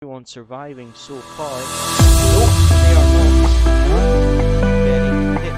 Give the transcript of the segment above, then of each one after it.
everyone surviving so far. Nope, they are not. Getting hit.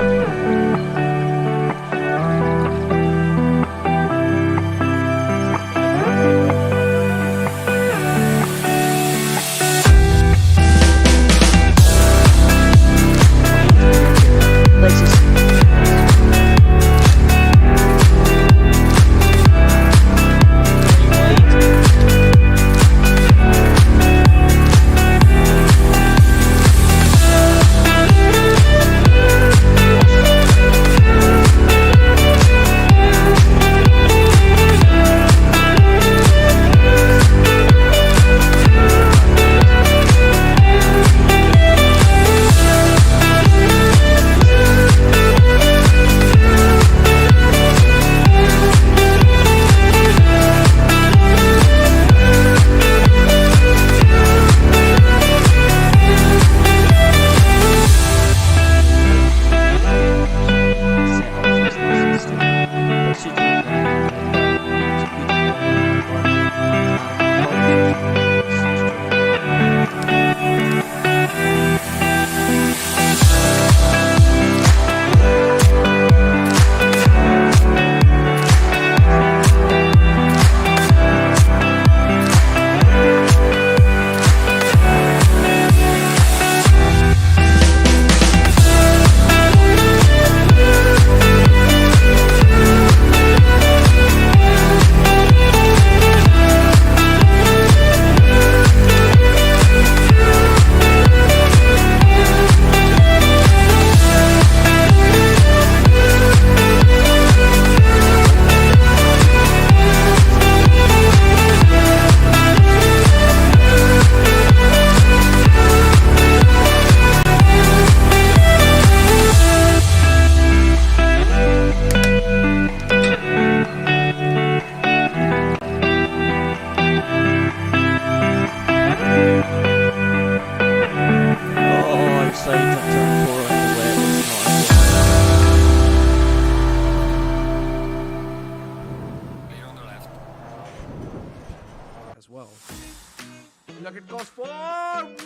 Look at goes forward.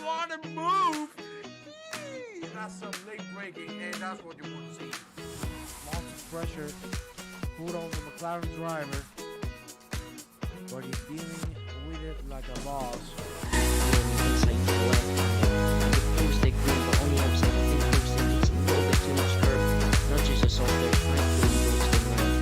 What a move! That's some late braking, and that's what you want to see. Lots of pressure put on the McLaren driver, but he's dealing with it like a boss. Inside to the left, and the post they green, but only upside. I think post they it's a little bit too much curve. Nudges us off there. Thankfully, he goes to the right.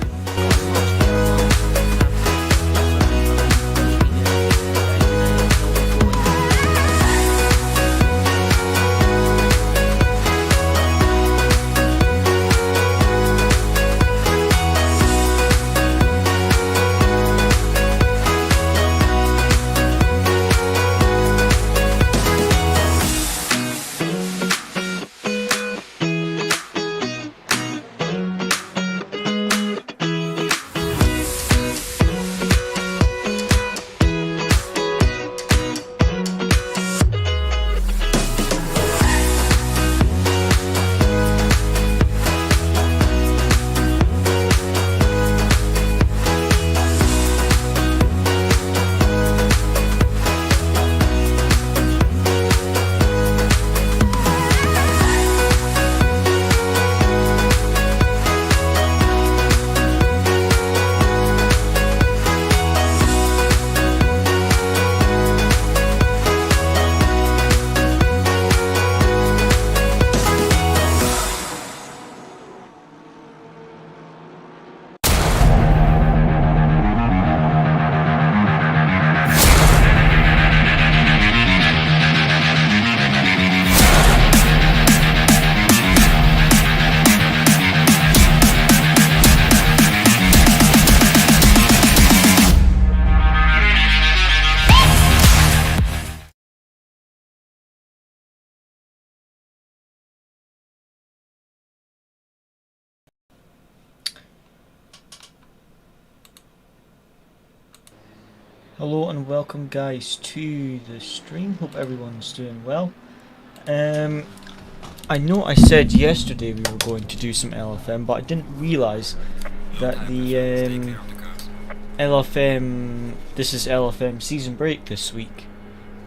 Hello and welcome guys to the stream. Hope everyone's doing well. I know I said yesterday we were going to do some LFM, but I didn't realise that the LFM, this is LFM season break this week.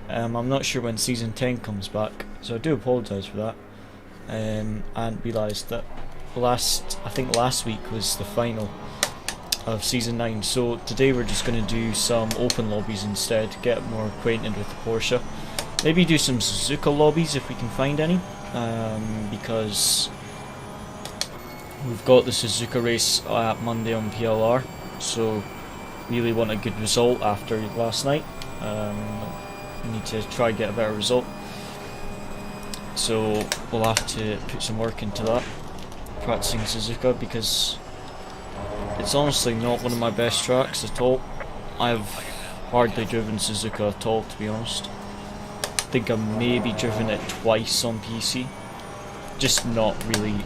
I'm not sure when Season 10 comes back, so I do apologise for that. I hadn't realised that I think last week was the final of Season 9, so today we're just going to do some open lobbies instead, get more acquainted with the Porsche. Maybe do some Suzuka lobbies if we can find any, because we've got the Suzuka race at Monday on PLR, so really want a good result after last night. We need to try and get a better result, so we'll have to put some work into that, practicing Suzuka, because it's honestly not one of my best tracks at all. I've hardly driven Suzuka at all, to be honest. I think I've maybe driven it twice on PC, just not really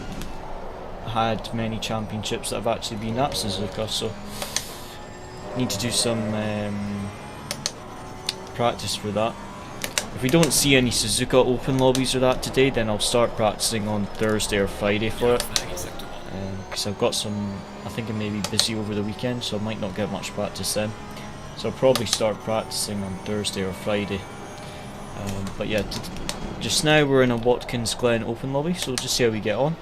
had many championships that have actually been at Suzuka, so need to do some practice for that. If we don't see any Suzuka open lobbies or that today, then I'll start practicing on Thursday or Friday for it, because I've got some, I think I may be busy over the weekend, so I might not get much practice then, so I'll probably start practicing on Thursday or Friday. But yeah, just now we're in a Watkins Glen open lobby, so we'll just see how we get on.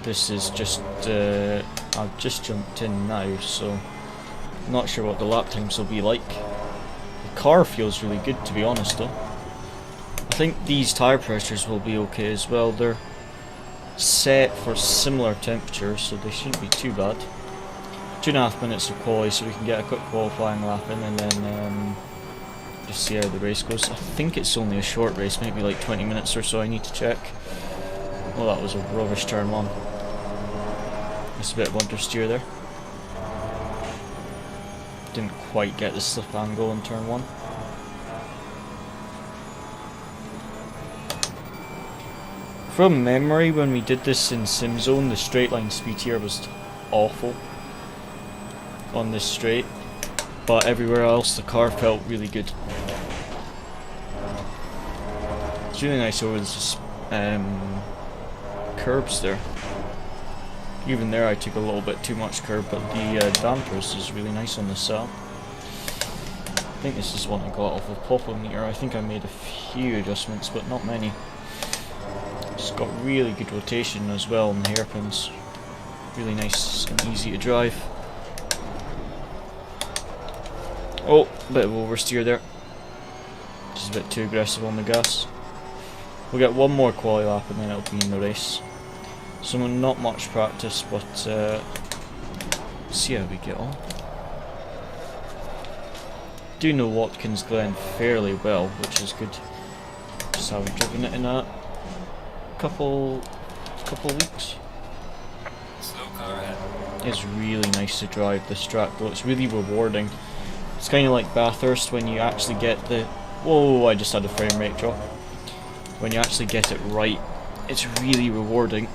This is just, I've just jumped in now, so not sure what the lap times will be like. The car feels really good, to be honest though. I think these tyre pressures will be okay as well. They're set for similar temperatures, so they shouldn't be too bad. 2.5 minutes of quali, so we can get a quick qualifying lap in, and then just see how the race goes. I think it's only a short race, maybe like 20 minutes or so. I need to check. Oh, that was a rubbish turn one. Just a bit of understeer there. Didn't quite get the slip angle in turn one. From memory, when we did this in SimZone, the straight line speed here was awful on this straight, but everywhere else the car felt really good. It's really nice over the curbs there. Even there I took a little bit too much curb, but the dampers is really nice on this setup. I think this is one I got off of Popometer. I think I made a few adjustments, but not many. It's got really good rotation as well on the hairpins. Really nice and easy to drive. Oh, bit of oversteer there. Just a bit too aggressive on the gas. We'll get one more quali lap and then it'll be in the race. So not much practice, but see how we get on. Do know Watkins Glen fairly well, which is good. Just haven't driven it in a couple weeks. It's really nice to drive this track though. It's really rewarding. It's kind of like Bathurst when you actually get the... Whoa, I just had a frame rate drop. When you actually get it right, it's really rewarding.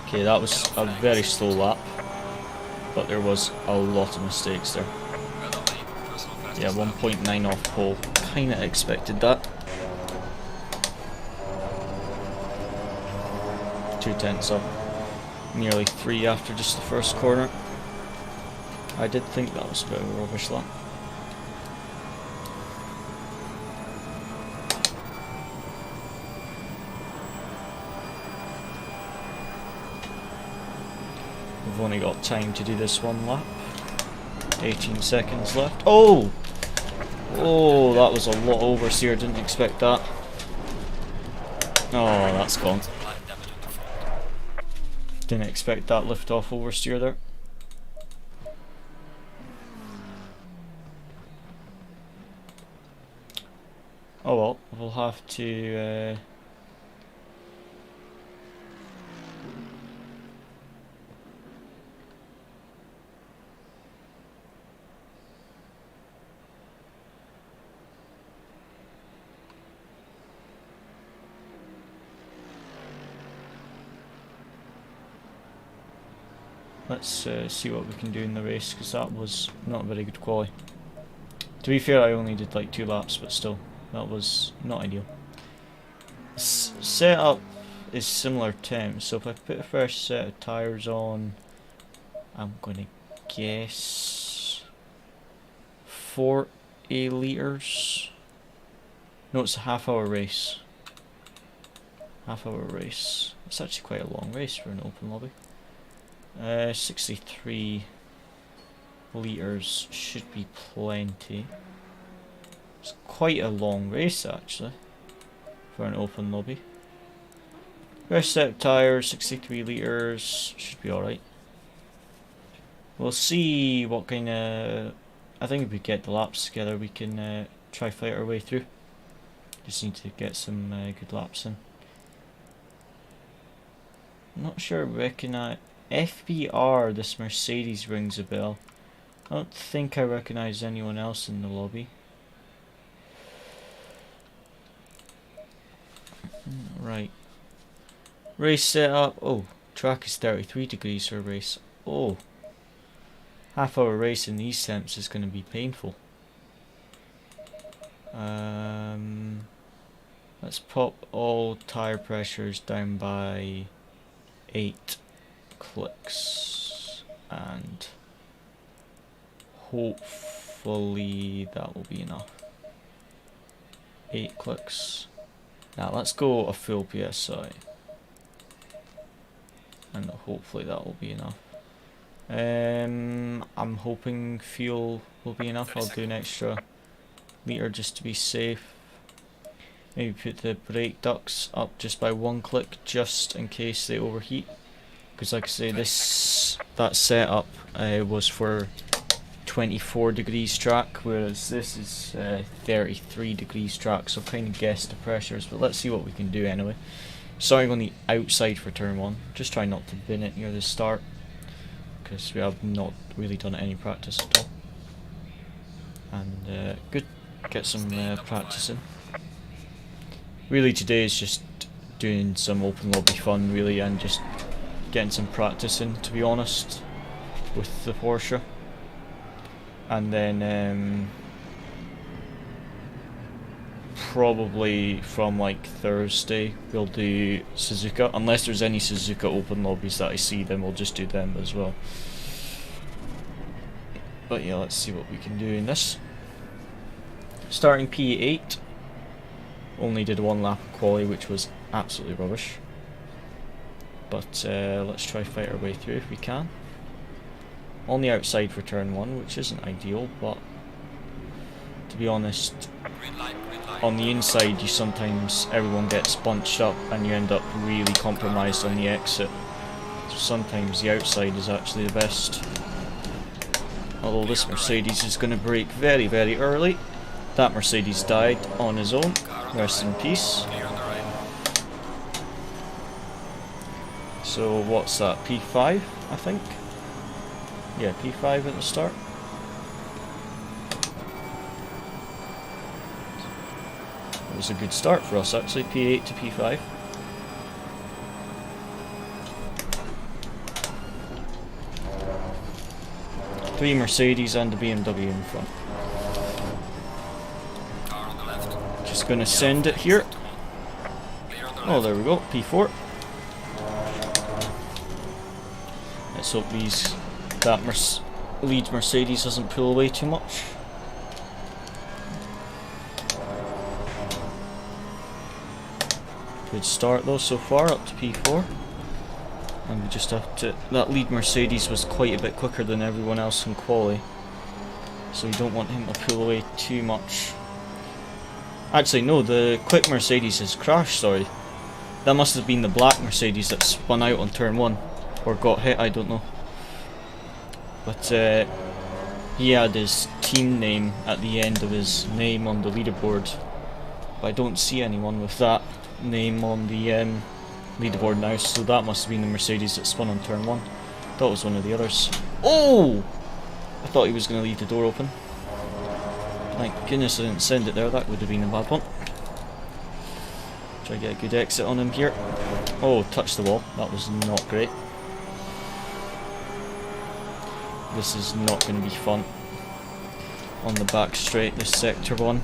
Okay, that was a very slow lap, but there was a lot of mistakes there. Yeah, 1.9 off pole. Kinda expected that. 2 tenths up. Nearly 3 after just the first corner. I did think that was a bit of a rubbish lap. We've only got time to do this one lap. 18 seconds left. Oh! Oh, that was a lot oversteer. Didn't expect that. Oh, that's gone. Didn't expect that lift off oversteer there. Oh well, we'll have to let's see what we can do in the race, because that was not a very good quali. To be fair, I only did like 2 laps, but still, that was not ideal. Setup is similar temps. So if I put a fresh set of tyres on, I'm gonna guess 40 litres. No, it's a half-hour race. Half-hour race. It's actually quite a long race for an open lobby. 63 litres should be plenty. It's quite a long race actually for an open lobby. Fresh set of tyres, 63 litres, should be alright. We'll see what kind of... I think if we get the laps together we can try fight our way through. Just need to get some good laps in. I'm not sure, recognize FBR, this Mercedes rings a bell. I don't think I recognise anyone else in the lobby. Right. Race setup. Oh, track is 33 degrees for a race. Oh. Half-hour race in these temps is going to be painful. Let's pop all tyre pressures down by 8 clicks. And hopefully that will be enough. 8 clicks. Now let's go a full PSI. And hopefully that will be enough. I'm hoping fuel will be enough. I'll do an extra litre just to be safe. Maybe put the brake ducts up just by 1 click just in case they overheat. Because like I say, that setup was for 24 degrees track, whereas this is 33 degrees track, so kind of guess the pressures, but let's see what we can do anyway. Starting on the outside for turn 1, just try not to bin it near the start, because we have not really done any practice at all. And good, get some practice in. Really today is just doing some open lobby fun really, and just getting some practice in, to be honest, with the Porsche. And then probably from like Thursday we'll do Suzuka, unless there's any Suzuka open lobbies that I see, then we'll just do them as well. But yeah, let's see what we can do in this. Starting P8, only did 1 lap of quali, which was absolutely rubbish, but let's try fight our way through if we can. On the outside for turn 1, which isn't ideal, but to be honest, on the inside you sometimes, everyone gets bunched up and you end up really compromised on the exit. So sometimes the outside is actually the best. Although this Mercedes is going to brake very, very early. That Mercedes died on his own. Rest in peace. So what's that, P5 I think? Yeah, P5 at the start. It was a good start for us actually, P8 to P5. Three Mercedes and a BMW in front. Just gonna send it here. Oh, there we go, P4. Let's hope that lead Mercedes doesn't pull away too much. Good start though so far, up to P4. And we just have to... That lead Mercedes was quite a bit quicker than everyone else in quali, so we don't want him to pull away too much. Actually no, the quick Mercedes has crashed, sorry. That must have been the black Mercedes that spun out on turn 1. Or got hit, I don't know. But he had his team name at the end of his name on the leaderboard. But I don't see anyone with that name on the leaderboard now, so that must have been the Mercedes that spun on turn 1. Thought it was one of the others. Oh! I thought he was going to leave the door open. Thank goodness I didn't send it there, that would have been a bad one. Try to get a good exit on him here. Oh, touched the wall, that was not great. This is not going to be fun. On the back straight, this sector 1.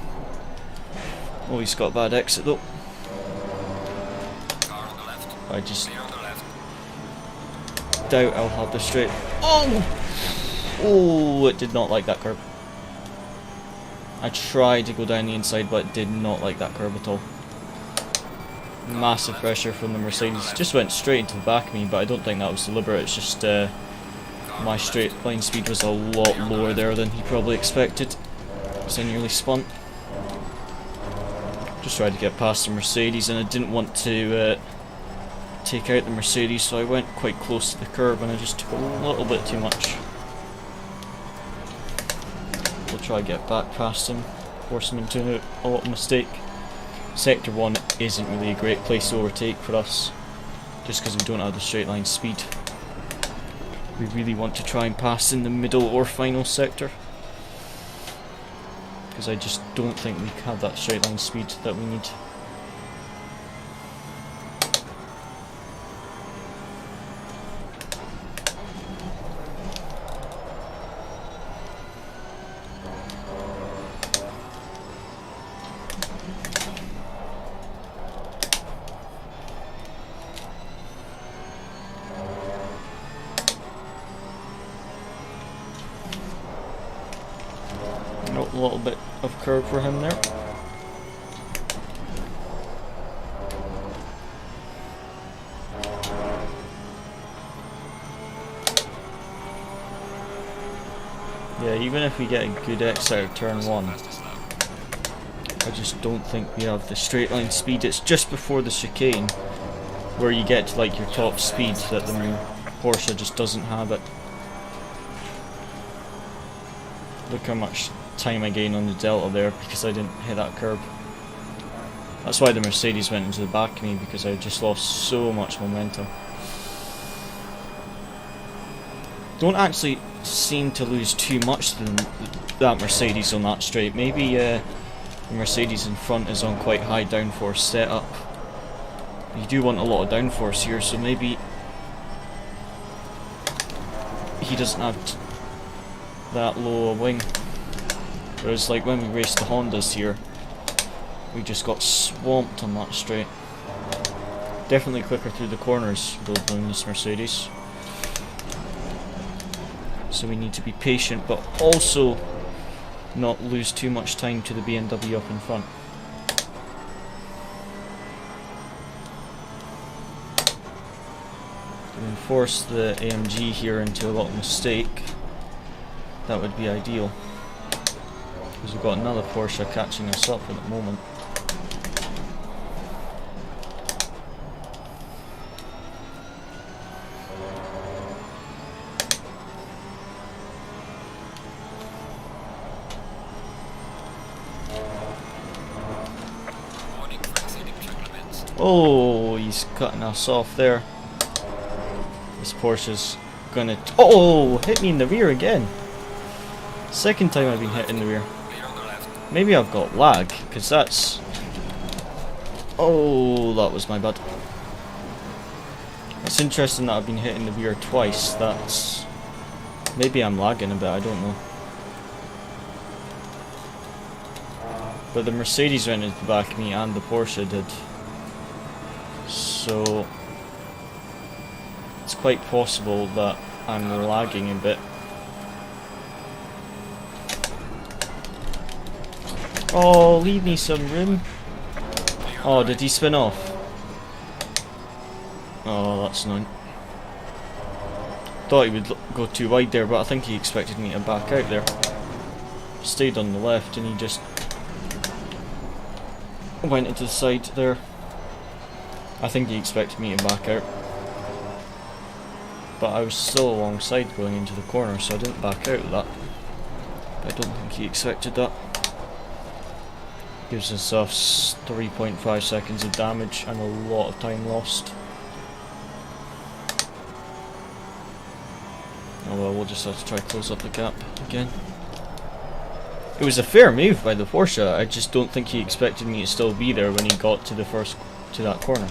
Oh, he's got a bad exit though. I just doubt I'll have the straight. Oh! Oh, it did not like that curve. I tried to go down the inside, but it did not like that curve at all. Massive pressure from the Mercedes. Just went straight into the back of me, but I don't think that was deliberate. It's just my straight line speed was a lot lower there than he probably expected. So I nearly spun. Just tried to get past the Mercedes, and I didn't want to take out the Mercedes, so I went quite close to the curb and I just took a little bit too much. We'll try to get back past him, force him into a little mistake. Sector 1 isn't really a great place to overtake for us, just because we don't have the straight line speed. We really want to try and pass in the middle or final sector, because I just don't think we have that straight line speed that we need. A little bit of curve for him there. Yeah, even if we get a good exit out of turn 1, I just don't think we have the straight line speed. It's just before the chicane where you get to like your top speed that the Porsche just doesn't have it. Look how much time I gained on the delta there because I didn't hit that curb. That's why the Mercedes went into the back of me, because I just lost so much momentum. Don't actually seem to lose too much than that Mercedes on that straight. Maybe the Mercedes in front is on quite high downforce setup. You do want a lot of downforce here, so maybe he doesn't have that low a wing. Whereas like when we raced the Hondas here, we just got swamped on that straight. Definitely quicker through the corners though than this Mercedes. So we need to be patient, but also not lose too much time to the BMW up in front. If we can force the AMG here into a little mistake, that would be ideal. Because we've got another Porsche catching us up at the moment. Oh, he's cutting us off there. This Porsche's gonna... Oh, hit me in the rear again. Second time I've been hit in the rear. Maybe I've got lag, because that's... Oh, that was my bad. It's interesting that I've been hit in the rear twice. That's... Maybe I'm lagging a bit, I don't know. But the Mercedes went into the back of me and the Porsche did. So... It's quite possible that I'm lagging a bit. Oh, leave me some room. Oh, did he spin off? Oh, that's annoying. Thought he would go too wide there, but I think he expected me to back out there. Stayed on the left and he just went into the side there. I think he expected me to back out. But I was still alongside going into the corner, so I didn't back out of that. But I don't think he expected that. Gives us 3.5 seconds of damage and a lot of time lost. Oh well, we'll just have to try to close up the gap again. It was a fair move by the Porsche. I just don't think he expected me to still be there when he got to that corner.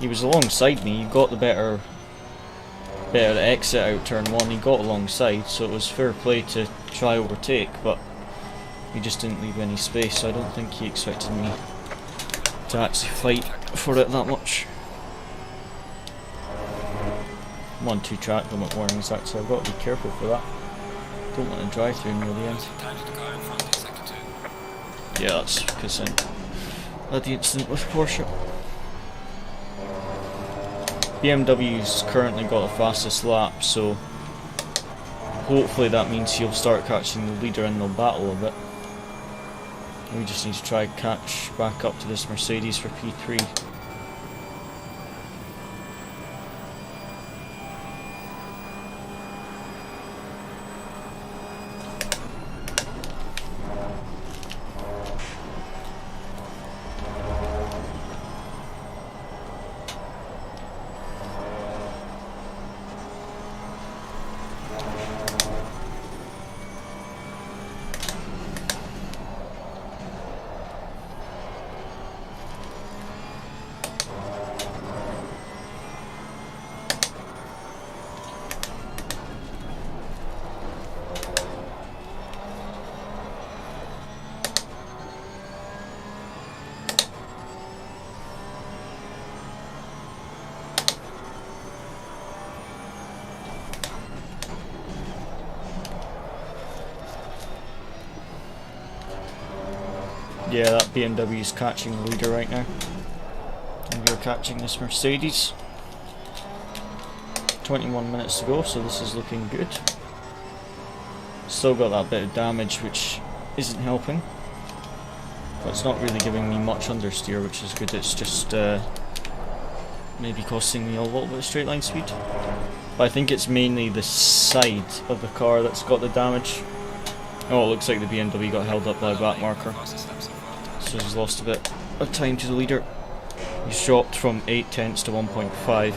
He was alongside me. He got the better exit out turn 1. He got alongside, so it was fair play to try overtake, but he just didn't leave any space, so I don't think he expected me to actually fight for it that much. 1-2 track limit warnings actually, I've got to be careful for that. Don't want to drive through near the end. Yeah, that's because I had the incident with Porsche. BMW's currently got the fastest lap, so hopefully that means he'll start catching the leader and they'll battle a bit. We just need to try and catch back up to this Mercedes for P3. Yeah, that BMW is catching the leader right now. And we're catching this Mercedes. 21 minutes to go, so this is looking good. Still got that bit of damage which isn't helping. But it's not really giving me much understeer, which is good. It's just maybe costing me a little bit of straight line speed. But I think it's mainly the side of the car that's got the damage. Oh, it looks like the BMW got held up by a back marker. So he's lost a bit of time to the leader. He's dropped from 8 tenths to 1.5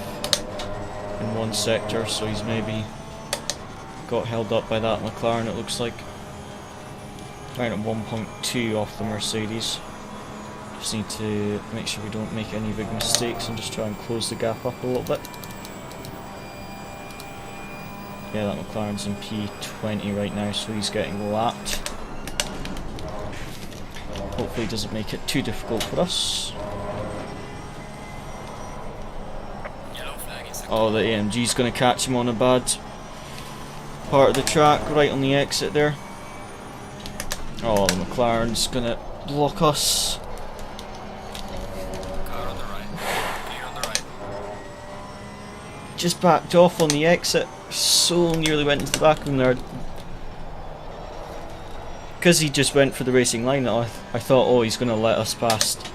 in one sector, so he's maybe got held up by that McLaren, it looks like. Down at 1.2 off the Mercedes. Just need to make sure we don't make any big mistakes and just try and close the gap up a little bit. Yeah, that McLaren's in P20 right now, so he's getting lapped. Hopefully it doesn't make it too difficult for us. Oh, the AMG's going to catch him on a bad part of the track, right on the exit there. Oh, the McLaren's going to block us. Just backed off on the exit. So nearly went into the back of him there. Because he just went for the racing line, I thought, oh, he's going to let us past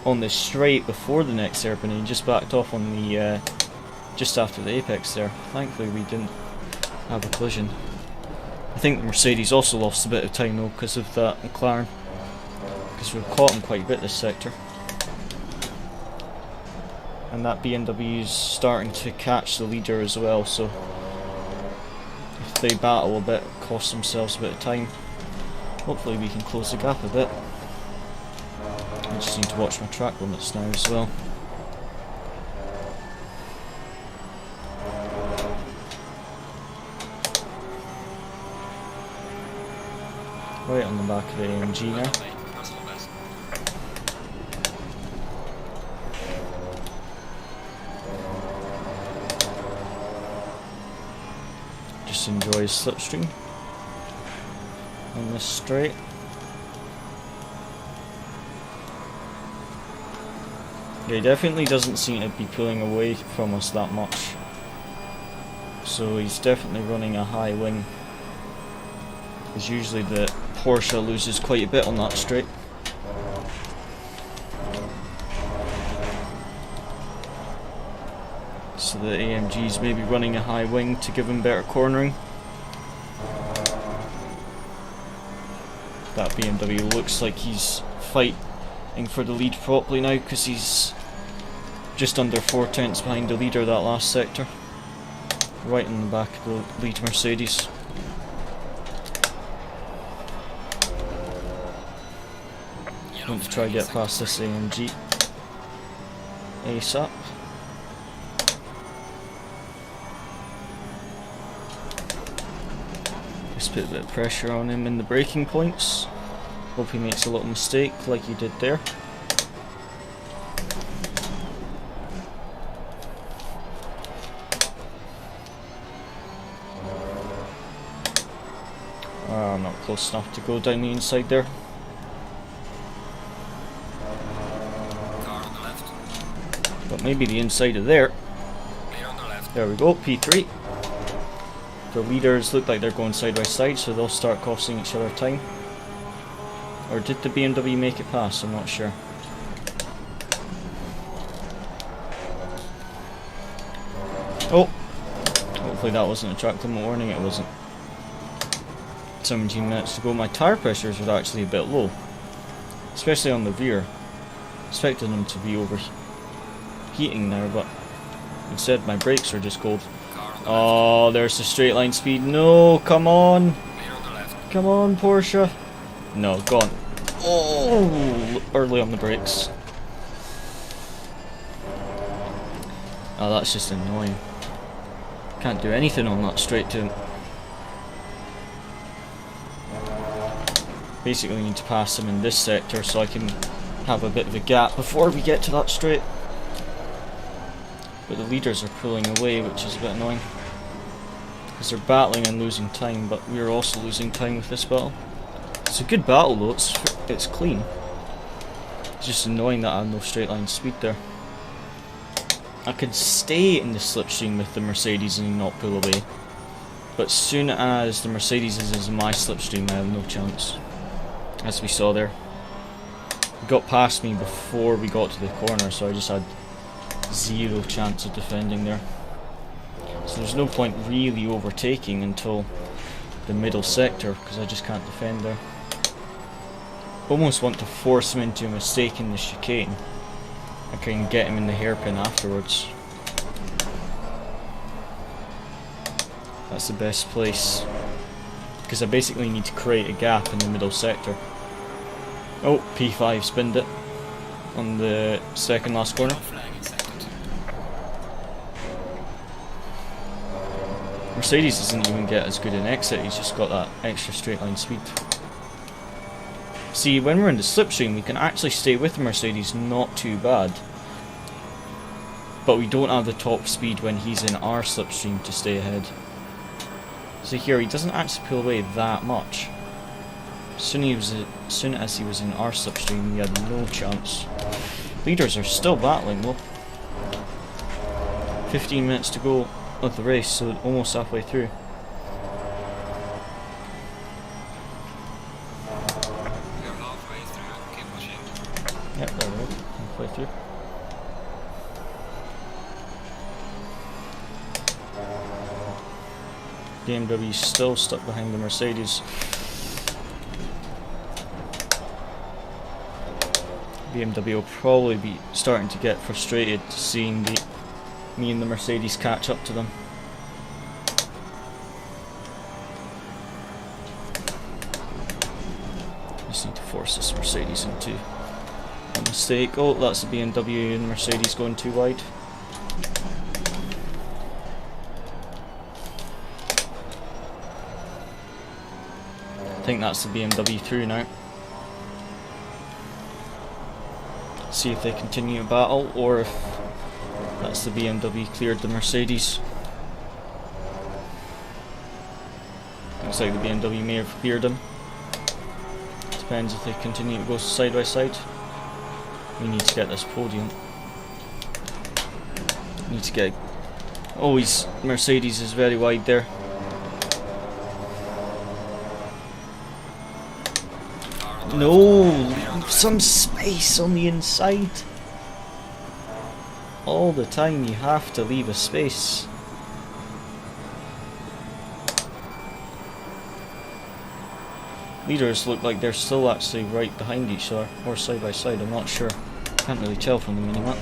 on the straight before the next hairpin, and he just backed off on the just after the apex there. Thankfully we didn't have a collision. I think the Mercedes also lost a bit of time though because of that McLaren, because we've caught him quite a bit this sector. And that BMW is starting to catch the leader as well, so if they battle a bit, cost themselves a bit of time. Hopefully we can close the gap a bit. I just need to watch my track limits now as well. Right on the back of the AMG now. Just enjoy his slipstream on this straight. Yeah, he definitely doesn't seem to be pulling away from us that much. So he's definitely running a high wing. Because usually the Porsche loses quite a bit on that straight. So the AMG's maybe running a high wing to give him better cornering. That BMW looks like he's fighting for the lead properly now, because he's just under 4 tenths behind the leader that last sector. Right in the back of the lead Mercedes. Want to try to get past this AMG ASAP. Just put a bit of pressure on him in the braking points. Hope he makes a little mistake like he did there. close enough to go down the inside there. Car on the left. But maybe the inside of there. Clear on the left. There we go, P3. The leaders look like they're going side by side, so they'll start costing each other time. Or did the BMW make it past? I'm not sure. Oh! Hopefully that wasn't a track limit warning, it wasn't. 17 minutes to go. My tyre pressures were actually a bit low. Especially on the rear. Expected them to be overheating there, but instead my brakes are just cold. Oh, there's the straight line speed. No, come on! Clear on the left. Come on, Porsche. No, gone. Oh, early on the brakes. Oh, that's just annoying. Can't do anything on that straight to him. Basically need to pass him in this sector so I can have a bit of a gap before we get to that straight. But the leaders are pulling away, which is a bit annoying. Because they're battling and losing time, but we're also losing time with this battle. It's a good battle though, it's clean. It's just annoying that I have no straight line speed there. I could stay in the slipstream with the Mercedes and not pull away. But as soon as the Mercedes is in my slipstream, I have no chance. As we saw there. He got past me before we got to the corner, so I just had zero chance of defending there. So there's no point really overtaking until the middle sector, because I just can't defend there. Almost want to force him into a mistake in the chicane. I can get him in the hairpin afterwards. That's the best place. Because I basically need to create a gap in the middle sector. Oh, P5 spinned it on the second last corner. Flag in second. Mercedes doesn't even get as good an exit, he's just got that extra straight line speed. See, when we're in the slipstream, we can actually stay with the Mercedes not too bad. But we don't have the top speed when he's in our slipstream to stay ahead. So here, he doesn't actually pull away that much. As soon as he was in our slipstream, he had no chance. Leaders are still battling though. 15 minutes to go of the race, so almost halfway through. We're halfway through. Keep pushing. Yep, there we go. Halfway through. BMW's still stuck behind the Mercedes. BMW will probably be starting to get frustrated seeing me and the Mercedes catch up to them. Just need to force this Mercedes into a mistake. Oh, that's the BMW and Mercedes going too wide. I think that's the BMW through now. See if they continue to battle, or if that's the BMW cleared the Mercedes. Looks like the BMW may have cleared them. Depends if they continue to go side by side. We need to get this podium. Need to get... Oh, Mercedes is very wide there. No, leave some space on the inside. All the time you have to leave a space. Leaders look like they're still actually right behind each other, or side by side, I'm not sure. Can't really tell from the minimap.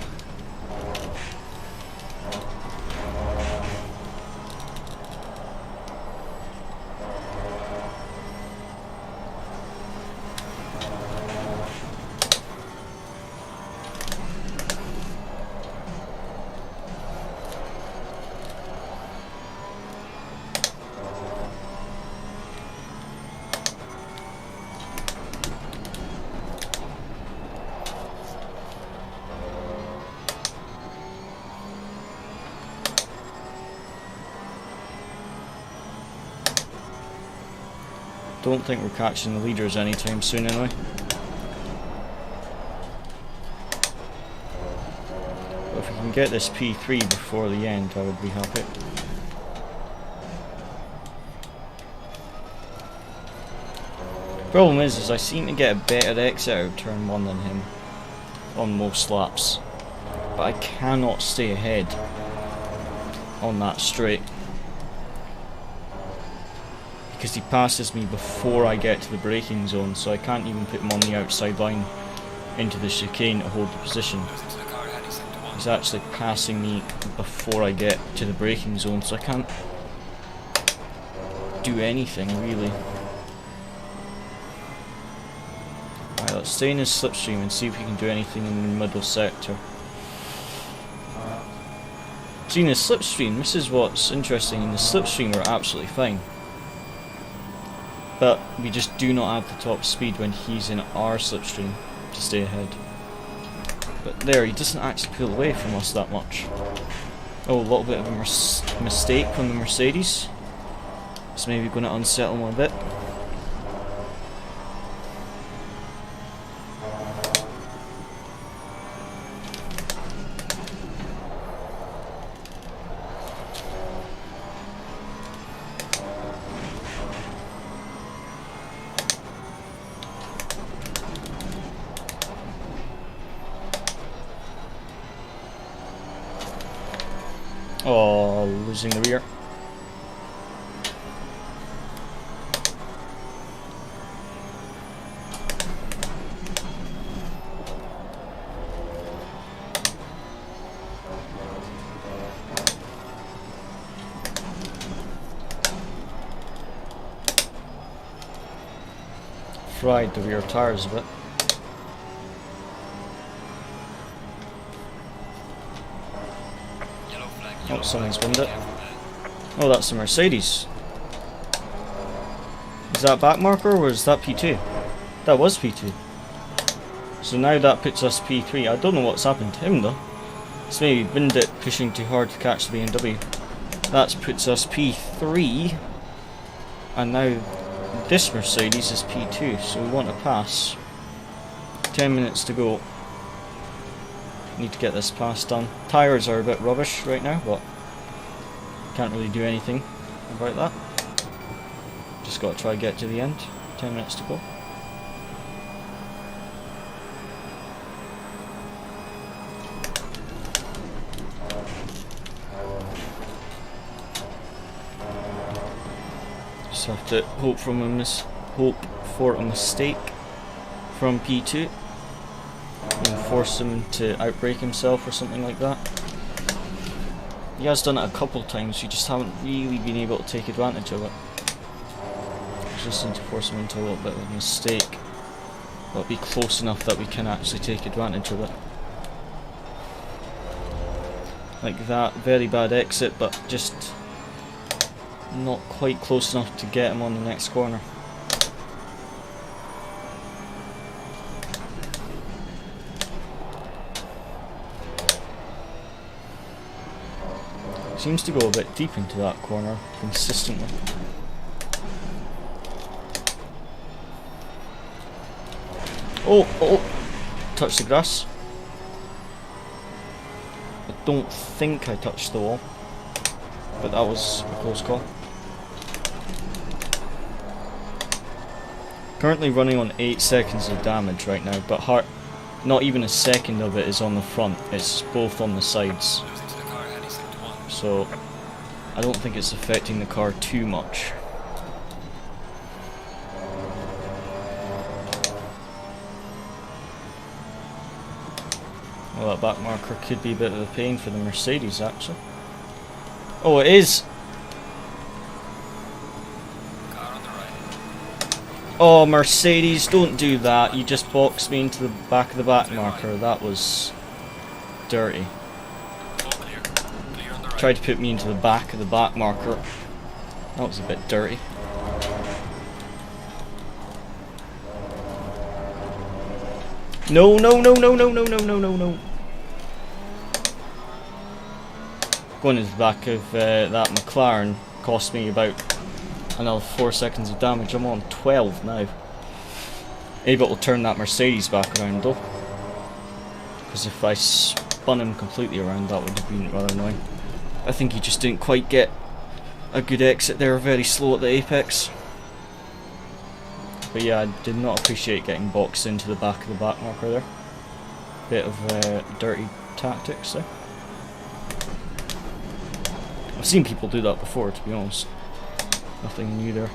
don't think we're catching the leaders anytime soon anyway. But if we can get this P3 before the end, I would be happy. Problem is I seem to get a better exit out of turn 1 than him on most laps, but I cannot stay ahead on that straight because he passes me before I get to the braking zone, so I can't even put him on the outside line into the chicane to hold the position. He's actually passing me before I get to the braking zone, so I can't do anything really. Right, let's stay in his slipstream and see if we can do anything in the middle sector. See, in the slipstream, this is what's interesting. In the slipstream, we're absolutely fine, but we just do not have the top speed when he's in our slipstream to stay ahead. But there, he doesn't actually pull away from us that much. Oh, a little bit of a mistake from the Mercedes. It's maybe going to unsettle him a bit. Oh, losing the rear. Fried the rear tires a bit. Oh, someone's winned it. Oh, that's the Mercedes. Is that back marker or was that P2? That was P2. So now that puts us P3. I don't know what's happened to him though. It's maybe wind it pushing too hard to catch the BMW. That puts us P3. And now this Mercedes is P2. So we want to pass. 10 minutes to go. Need to get this pass done. Tyres are a bit rubbish right now, but can't really do anything about that. Just got to try and get to the end. 10 minutes to go. Just have to hope for a mistake from P2. And force him to outbrake himself or something like that. He has done it a couple times, we just haven't really been able to take advantage of it. Just need to force him into a little bit of a mistake, but be close enough that we can actually take advantage of it. Like that, very bad exit, but just not quite close enough to get him on the next corner. Seems to go a bit deep into that corner consistently. Oh, touch the grass. I don't think I touched the wall, but that was a close call. Currently running on 8 seconds of damage right now, but not even a second of it is on the front, it's both on the sides. So I don't think it's affecting the car too much. Well, that back marker could be a bit of a pain for the Mercedes actually. Oh, it is! Oh, Mercedes, don't do that. You just boxed me into the back of the back marker. That was dirty. Tried to put me into the back of the back marker. That was a bit dirty. No, no, no, no, no, no, no, no, no, no. Going into the back of that McLaren cost me about Another 4 seconds of damage. I'm on 12 now. Able to turn that Mercedes back around though, because if I spun him completely around, that would have been rather annoying. I think he just didn't quite get a good exit there, very slow at the apex. But yeah, I did not appreciate getting boxed into the back of the back marker there. Bit of dirty tactics there. I've seen people do that before, to be honest. Nothing new there.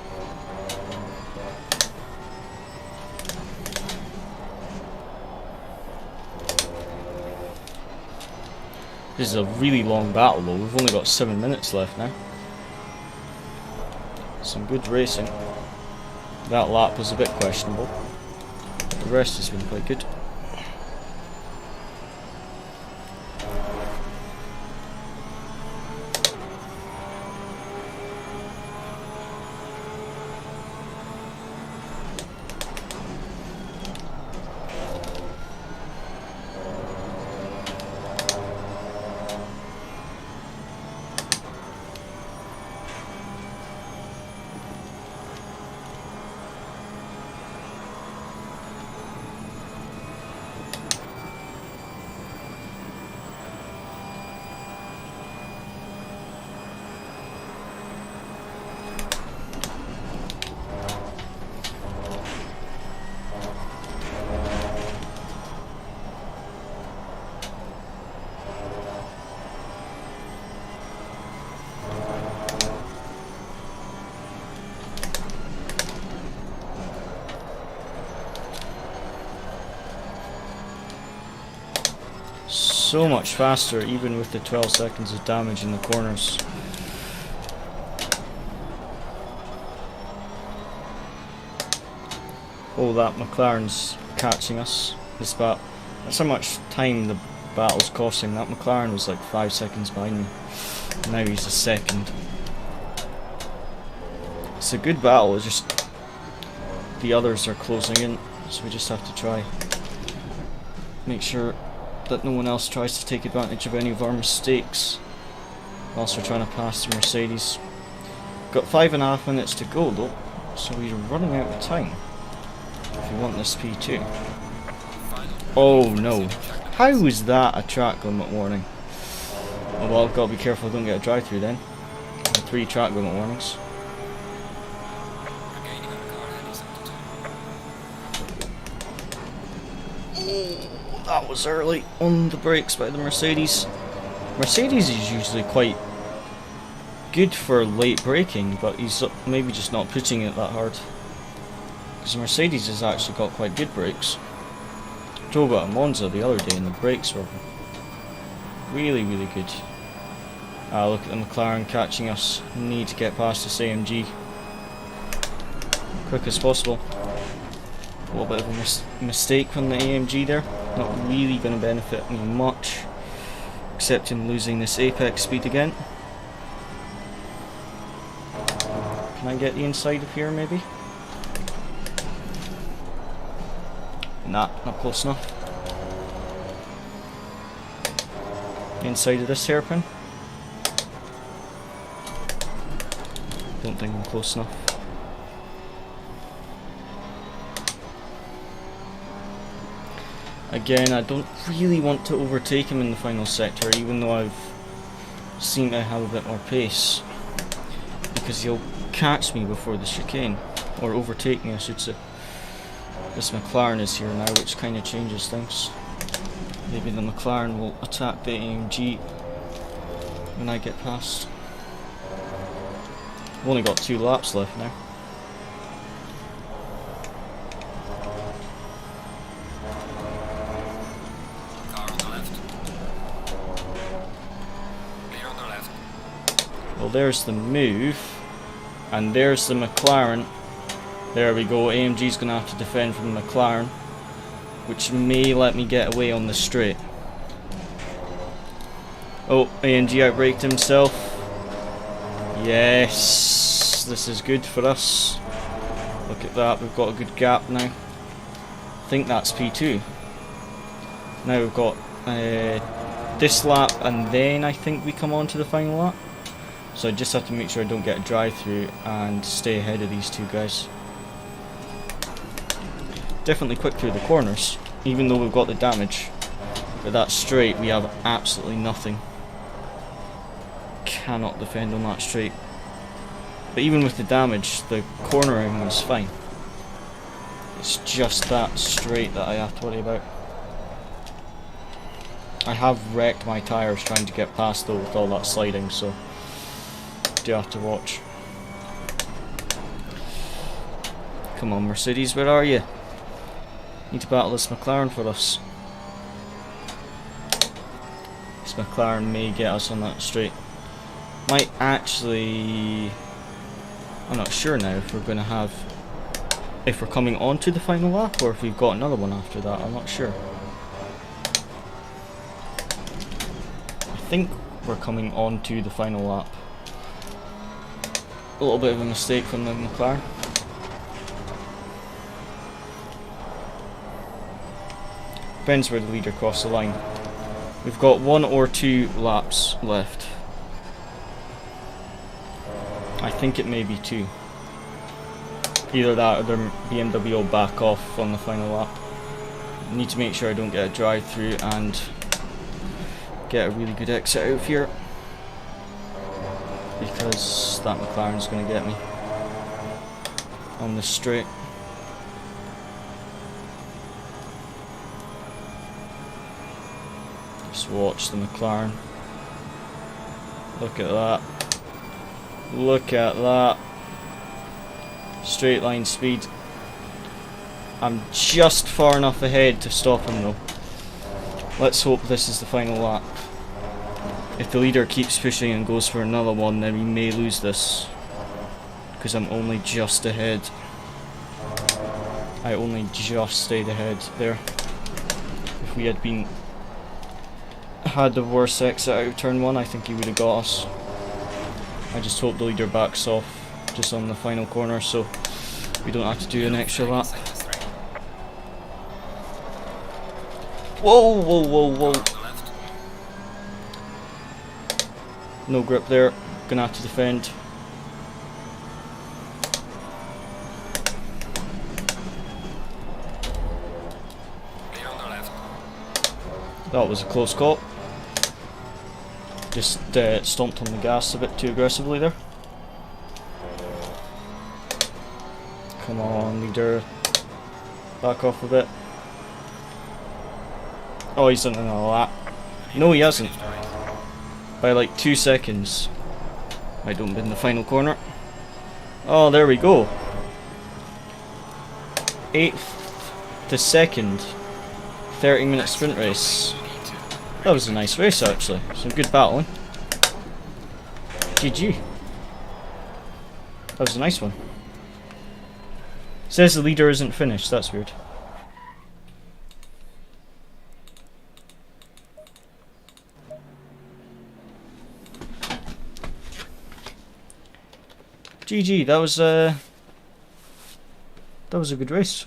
This is a really long battle though, we've only got 7 minutes left now. Some good racing. That lap was a bit questionable, but the rest has been quite good. So much faster, even with the 12 seconds of damage in the corners. Oh, that McLaren's catching us. That's how much time the battle's costing. That McLaren was like 5 seconds behind me. Now he's a second. It's a good battle, it's just the others are closing in, so we just have to try. Make sure that no one else tries to take advantage of any of our mistakes whilst we're trying to pass the Mercedes. Got 5.5 minutes to go though, so we're running out of time if you want this P2. Oh no. How is that a track limit warning? Oh well, I've got to be careful I don't get a drive through then. 3 track limit warnings. That was early on the brakes by the Mercedes. Mercedes is usually quite good for late braking, but he's maybe just not putting it that hard. Because Mercedes has actually got quite good brakes. I drove at a Monza the other day and the brakes were really, really good. Look at the McLaren catching us. Need to get past this AMG quick as possible. A little bit of a mistake from the AMG there. Not really going to benefit me much, except in losing this apex speed again. Can I get the inside of here maybe? Nah, not close enough. Inside of this hairpin? Don't think I'm close enough. Again, I don't really want to overtake him in the final sector, even though I've seen I have a bit more pace, because he'll catch me before the chicane, or overtake me I should say. This McLaren is here now, which kind of changes things. Maybe the McLaren will attack the AMG when I get past. I've only got 2 laps left now. Well, there's the move, and there's the McLaren. There we go, AMG's going to have to defend from the McLaren, which may let me get away on the straight. Oh, AMG outbraked himself. Yes, this is good for us. Look at that, we've got a good gap now. I think that's P2. Now we've got this lap, and then I think we come on to the final lap. So I just have to make sure I don't get a drive through and stay ahead of these two guys. Definitely quick through the corners, even though we've got the damage. But that straight, we have absolutely nothing. Cannot defend on that straight. But even with the damage, the cornering was fine. It's just that straight that I have to worry about. I have wrecked my tyres trying to get past though with all that sliding, so do have to watch. Come on Mercedes, where are you? Need to battle this McLaren for us. This McLaren may get us on that straight. Might actually... I'm not sure now if we're going to have... if we're coming on to the final lap or if we've got another one after that. I'm not sure. I think we're coming on to the final lap. A little bit of a mistake from the McLaren. Depends where the leader crossed the line. We've got 1 or 2 laps left. I think it may be 2. Either that or the BMW will back off on the final lap. I need to make sure I don't get a drive through and get a really good exit out of here, because that McLaren's going to get me on the straight. Just watch the McLaren. Look at that. Look at that. Straight line speed. I'm just far enough ahead to stop him though. Let's hope this is the final lap. If the leader keeps pushing and goes for another one, then we may lose this, because I'm only just ahead. I only just stayed ahead there. If we had had the worst exit out of turn 1, I think he would have got us. I just hope the leader backs off just on the final corner so we don't have to do an extra lap. Whoa, whoa, whoa, whoa. No grip there. Gonna have to defend. That was a close call. Just stomped on the gas a bit too aggressively there. Come on, leader. Back off a bit. Oh, he's done another lap. No, he hasn't. By like 2 seconds. I don't bin the final corner. Oh, there we go. 8th to 2nd. 30-minute sprint race. That was a nice race actually. Some good battling. GG. That was a nice one. Says the leader isn't finished, that's weird. GG, that was a good race.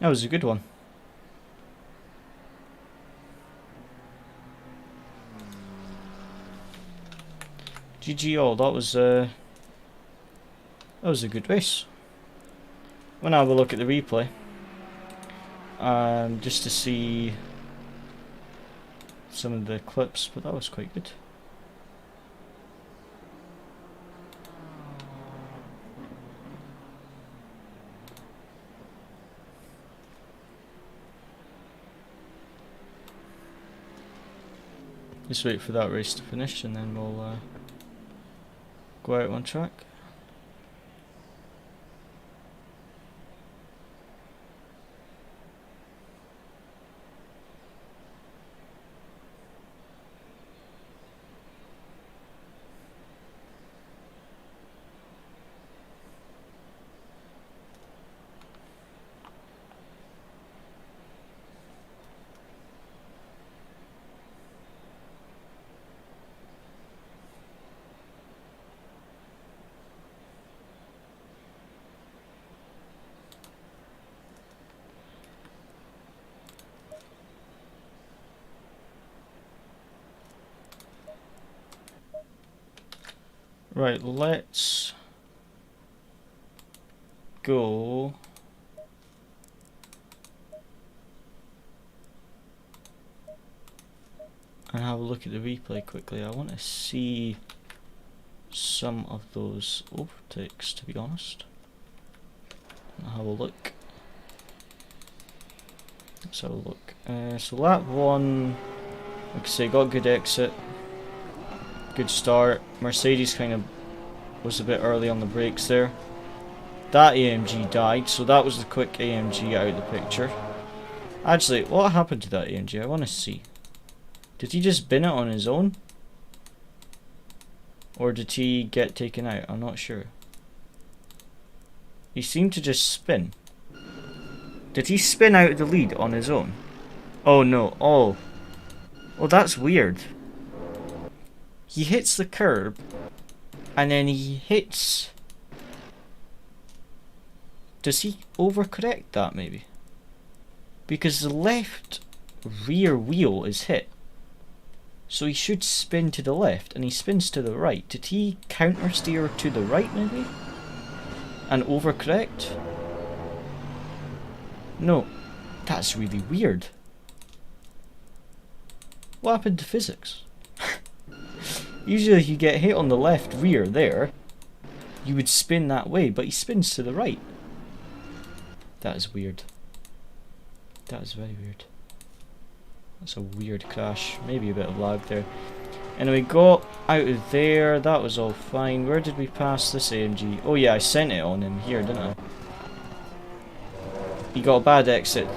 That was a good one. GG all, that was a good race. We'll now have a look at the replay. Just to see some of the clips, but that was quite good. Just wait for that race to finish and then we'll go out on track. Right, let's go. And have a look at the replay quickly. I want to see some of those overtakes, to be honest. I'll have a look. Let's have a look. So lap 1, like I say, got a good exit. Good start. Mercedes kind of was a bit early on the brakes there. That AMG died, so that was the quick AMG out of the picture. Actually, what happened to that AMG? I want to see. Did he just bin it on his own? Or did he get taken out? I'm not sure. He seemed to just spin. Did he spin out of the lead on his own? Oh no. Oh. Oh, that's weird. He hits the curb, and then he hits... Does he overcorrect that maybe? Because the left rear wheel is hit. So he should spin to the left, and he spins to the right. Did he counter steer to the right maybe? And overcorrect? No. That's really weird. What happened to physics? Usually if you get hit on the left rear there, you would spin that way, but he spins to the right. That is weird. That is very weird. That's a weird crash. Maybe a bit of lag there. Anyway, got out of there. That was all fine. Where did we pass this AMG? Oh yeah, I sent it on him here, didn't I? He got a bad exit.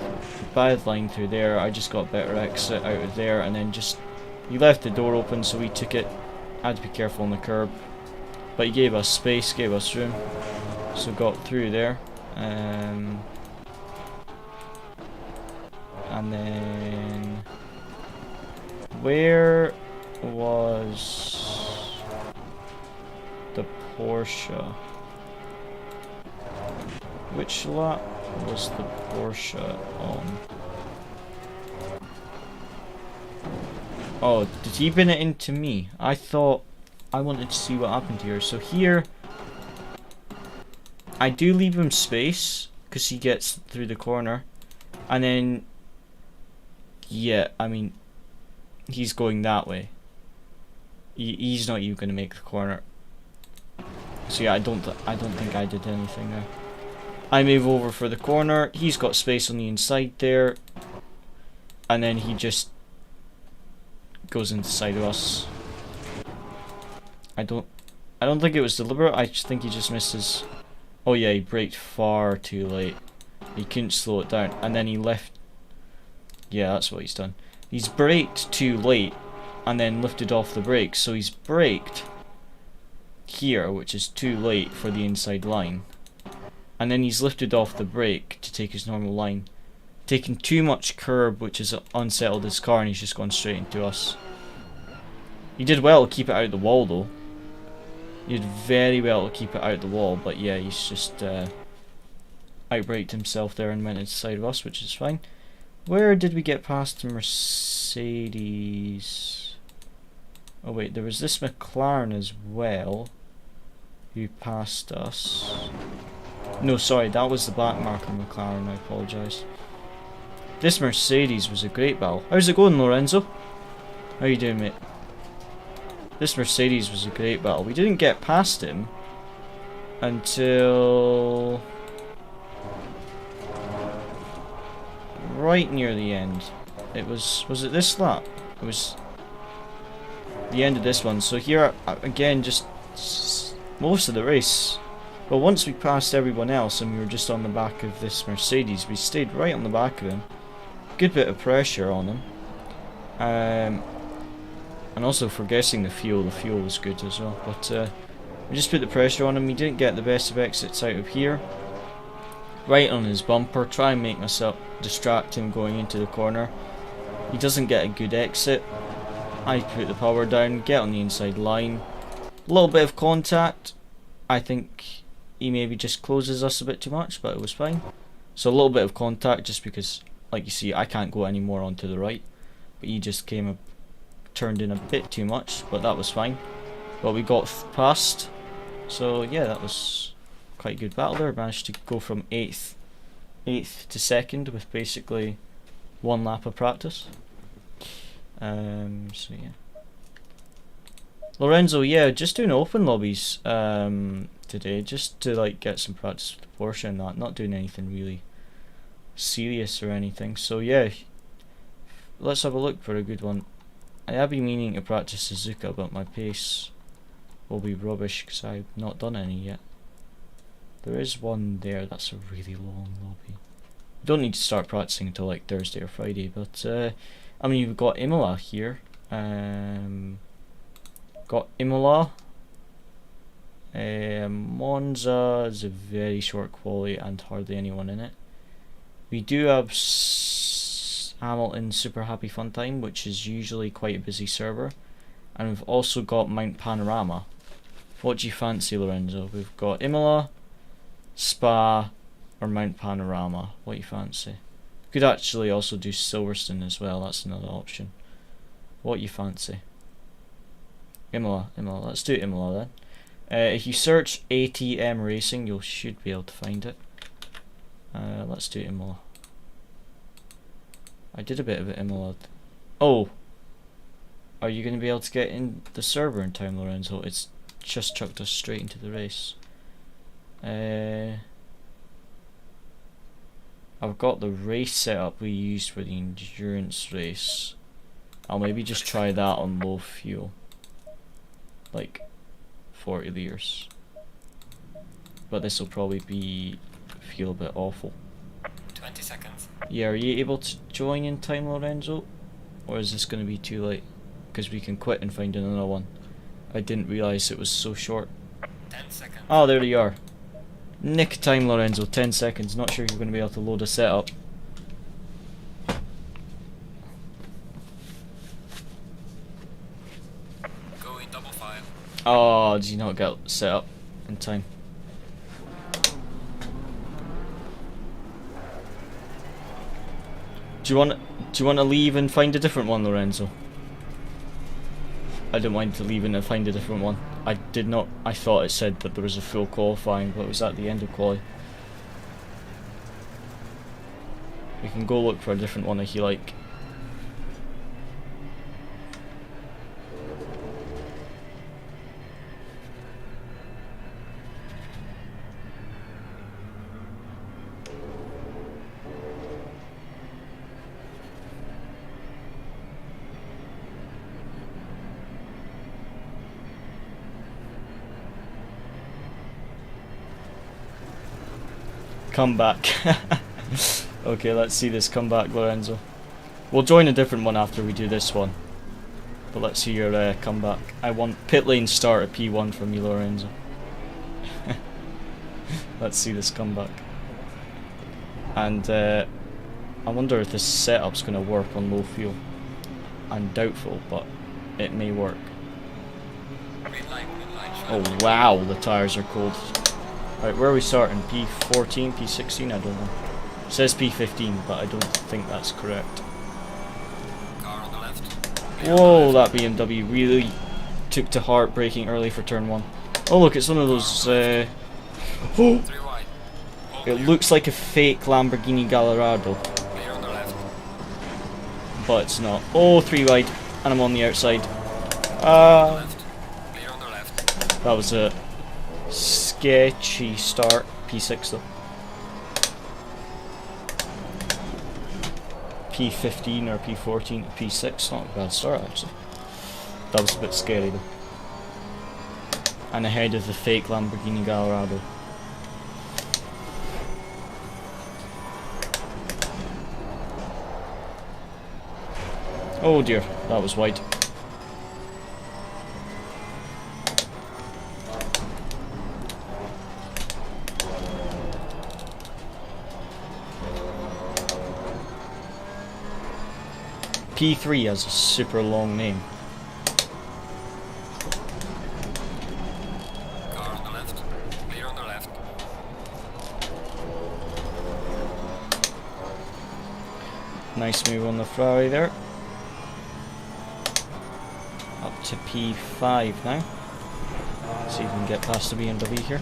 Bad line through there. I just got a better exit out of there, and then just... He left the door open, so we took it. I had to be careful on the curb. But he gave us space, gave us room. So got through there. And then... Where was the Porsche? Which lap was the Porsche on? Oh, did he bin it into me? I thought I wanted to see what happened here. So here, I do leave him space because he gets through the corner. And then, yeah, I mean, he's going that way. He's not even going to make the corner. So yeah, I don't think I did anything there. I move over for the corner. He's got space on the inside there. And then he just goes into the side of us. I don't think it was deliberate. I just think he just missed his... Oh yeah, he braked far too late. He couldn't slow it down. And then he left... Yeah, that's what he's done. He's braked too late and then lifted off the brakes. So he's braked here, which is too late for the inside line. And then he's lifted off the brake to take his normal line. Taken too much curb, which has unsettled his car, and he's just gone straight into us. He did well to keep it out of the wall though. He did very well to keep it out of the wall, but yeah, he's just outbraked himself there and went into the side of us, which is fine. Where did we get past the Mercedes? Oh wait, there was this McLaren as well, who passed us. No, sorry, that was the back marker McLaren, I apologise. This Mercedes was a great battle. How's it going, Lorenzo? How you doing, mate? This Mercedes was a great battle. We didn't get past him until right near the end. It was it this lap? It was the end of this one. So here, again, just most of the race. But once we passed everyone else and we were just on the back of this Mercedes, we stayed right on the back of him. Good bit of pressure on him. And also for guessing the fuel was good as well. But we just put the pressure on him. We didn't get the best of exits out of here. Right on his bumper. Try and make myself distract him going into the corner. He doesn't get a good exit. I put the power down, get on the inside line. A little bit of contact. I think he maybe just closes us a bit too much, but it was fine. So a little bit of contact just because, like you see, I can't go any more onto the right. But he just turned in a bit too much, but that was fine. but we got past. So yeah, that was quite a good battle there. Managed to go from 8th to 2nd with basically 1 lap of practice. So yeah. Lorenzo, yeah, just doing open lobbies today, just to like get some practice with the Porsche and that. Not doing anything really serious or anything. So yeah, let's have a look for a good one. I have been meaning to practice Suzuka, but my pace will be rubbish because I've not done any yet. There is one there that's a really long lobby. You don't need to start practicing until like Thursday or Friday, but I mean, you've got Imola here. Got Imola. Monza is a very short quali and hardly anyone in it. We do have Hamilton Super Happy Fun Time, which is usually quite a busy server. And we've also got Mount Panorama. What do you fancy, Lorenzo? We've got Imola, Spa, or Mount Panorama. What do you fancy? Could actually also do Silverstone as well, that's another option. What do you fancy? Imola. Let's do Imola then. If you search ATM Racing, you should be able to find it. Let's do Imola. I did a bit of it Imola. Oh! Are you going to be able to get in the server in time, Lorenzo? It's just chucked us straight into the race. I've got the race setup we used for the endurance race. I'll maybe just try that on low fuel. Like 40 litres. But this will probably feel a bit awful. 20 seconds. Yeah, are you able to join in time, Lorenzo? Or is this going to be too late? Because we can quit and find another one. I didn't realise it was so short. 10 seconds. Oh, there you are. Nick time, Lorenzo, 10 seconds. Not sure you're going to be able to load a setup. Going double file. Oh, did you not get set up in time? Do you want to leave and find a different one, Lorenzo? I don't mind to leave and find a different one. I did not. I thought it said that there was a full qualifying, but it was at the end of quali. We can go look for a different one if you like. Come back. Okay, let's see this comeback, Lorenzo. We'll join a different one after we do this one. But let's see your comeback. I want pit lane start at P1 from you, Lorenzo. Let's see this comeback. And I wonder if this setup's going to work on low fuel. I'm doubtful, but it may work. Green light. Oh wow, the tyres are cold. Right, where are we starting? P14, P16? I don't know. It says P15, but I don't think that's correct. Car on the left. Whoa, that BMW really took to heart braking early for turn 1. Oh look, it's one of those... Three wide. It looks like a fake Lamborghini Gallardo, Clear on the left. but it's not. Oh, 3 wide, and I'm on the outside. Left. Clear on the left. That was a sketchy start. P6 though. P15 or P14 to P6, not a bad start actually. That was a bit scary though. And ahead of the fake Lamborghini Gallardo. Oh dear, that was wide. P3 has a super long name. Car on the left. Clear on the left. Nice move on the Ferrari there. Up to P5 now. See if we can get past the BMW here.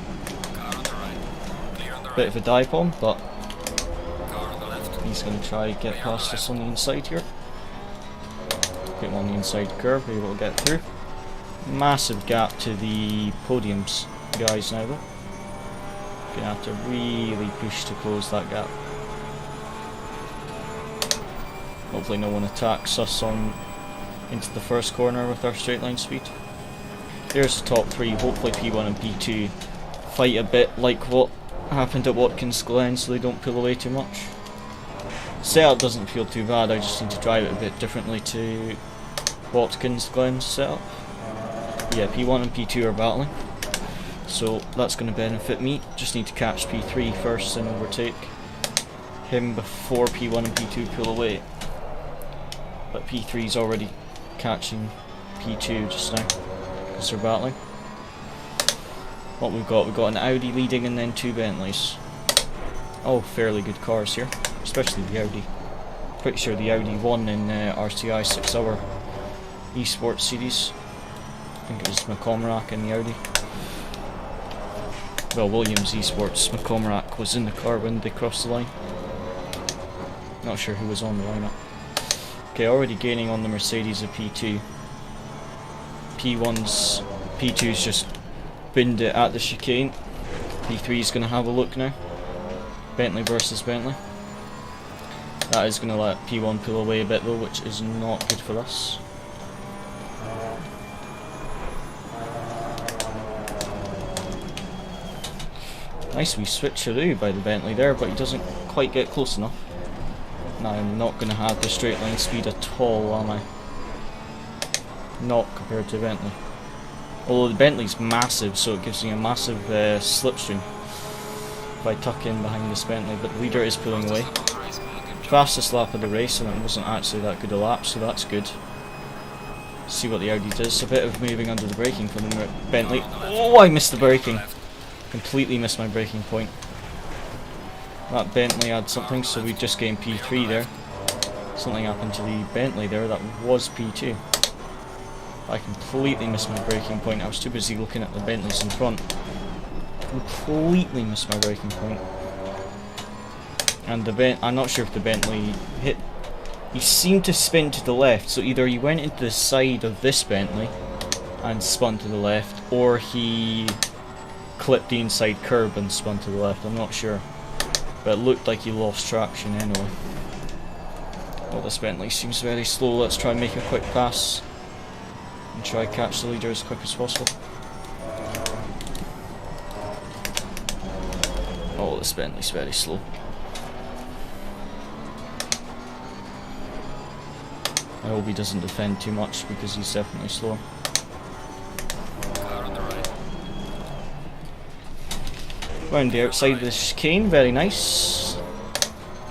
Car on the right. Clear on the Bit of a dive bomb, but Car on the left. he's going to try get past us on the inside here. Get him on the inside curve, be able to get through. Massive gap to the podiums guys now though. Gonna have to really push to close that gap. Hopefully no one attacks us on into the first corner with our straight line speed. There's the top three. Hopefully P1 and P2 fight a bit like what happened at Watkins Glen, so they don't pull away too much. Setup doesn't feel too bad, I just need to drive it a bit differently to Watkins Glen's setup. Yeah, P1 and P2 are battling, so that's going to benefit me. Just need to catch P3 first and overtake him before P1 and P2 pull away. But P3's already catching P2 just now because they're battling. What we've got an Audi leading and then two Bentleys. Oh, fairly good cars here, especially the Audi. Pretty sure the Audi won in RTI 6-hour esports series. I think it was McCormack in the Audi. Well, Williams esports. McCormack was in the car when they crossed the line. Not sure who was on the lineup. Okay, already gaining on the Mercedes of P2. P2's just binned it at the chicane. P3's going to have a look now. Bentley versus Bentley. That is going to let P1 pull away a bit though, which is not good for us. Nice wee switcheroo by the Bentley there, but he doesn't quite get close enough. Now I'm not going to have the straight line speed at all, am I? Not compared to Bentley. Although the Bentley's massive, so it gives me a massive slipstream if I tuck in behind this Bentley, but the leader is pulling away. Fastest lap of the race, and it wasn't actually that good a lap, so that's good. See what the Audi does. A bit of moving under the braking for the Bentley. Oh, I missed the braking. Completely missed my braking point. That Bentley had something, so we just gained P3 there. Something happened to the Bentley there, that was P2. I completely missed my braking point. I was too busy looking at the Bentleys in front. Completely missed my braking point. And I'm not sure if the Bentley hit. He seemed to spin to the left, so either he went into the side of this Bentley and spun to the left, or he clipped the inside curb and spun to the left. I'm not sure, but it looked like he lost traction anyway. Well, this Bentley seems very slow. Let's try and make a quick pass and try catch the leader as quick as possible. Oh, this Bentley's very slow. I hope he doesn't defend too much because he's definitely slow. Car on the right. Round the outside of the chicane, very nice.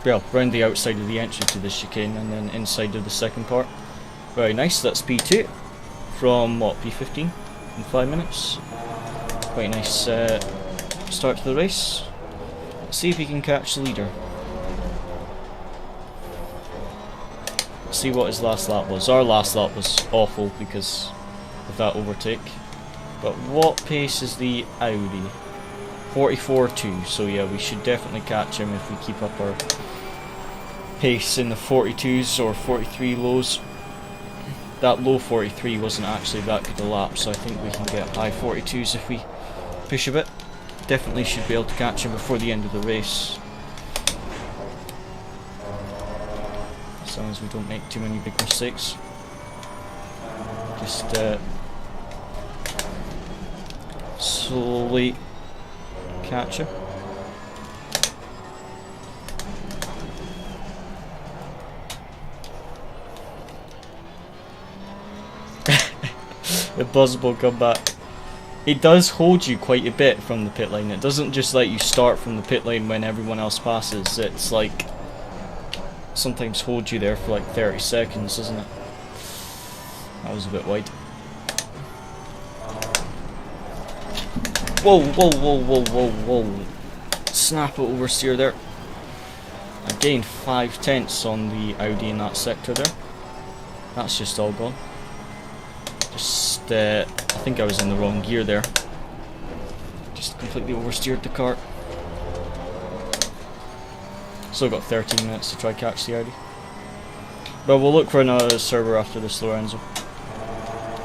Well, round the outside of the entry to the chicane and then inside of the second part. Very nice, that's P2 from what, P15 in 5 minutes. Quite nice start to the race. Let's see if he can catch the leader. See what his last lap was. Our last lap was awful because of that overtake. But what pace is the Audi? 44.2, so yeah, we should definitely catch him if we keep up our pace in the 42s or 43 lows. That low 43 wasn't actually that good a lap, so I think we can get high 42s if we push a bit. Definitely should be able to catch him before the end of the race. As long as we don't make too many big mistakes. Just slowly catch him. Impossible comeback. It does hold you quite a bit from the pit lane. It doesn't just let you start from the pit lane when everyone else passes. It's like sometimes hold you there for like 30 seconds, doesn't it? That was a bit wide. Whoa, whoa, whoa, whoa, whoa, whoa. Snap it oversteer there. I gained 5 tenths on the Audi in that sector there. That's just all gone. Just, I think I was in the wrong gear there. Just completely oversteered the kart. Still got 13 minutes to try catch the Audi. But we'll look for another server after this, Lorenzo.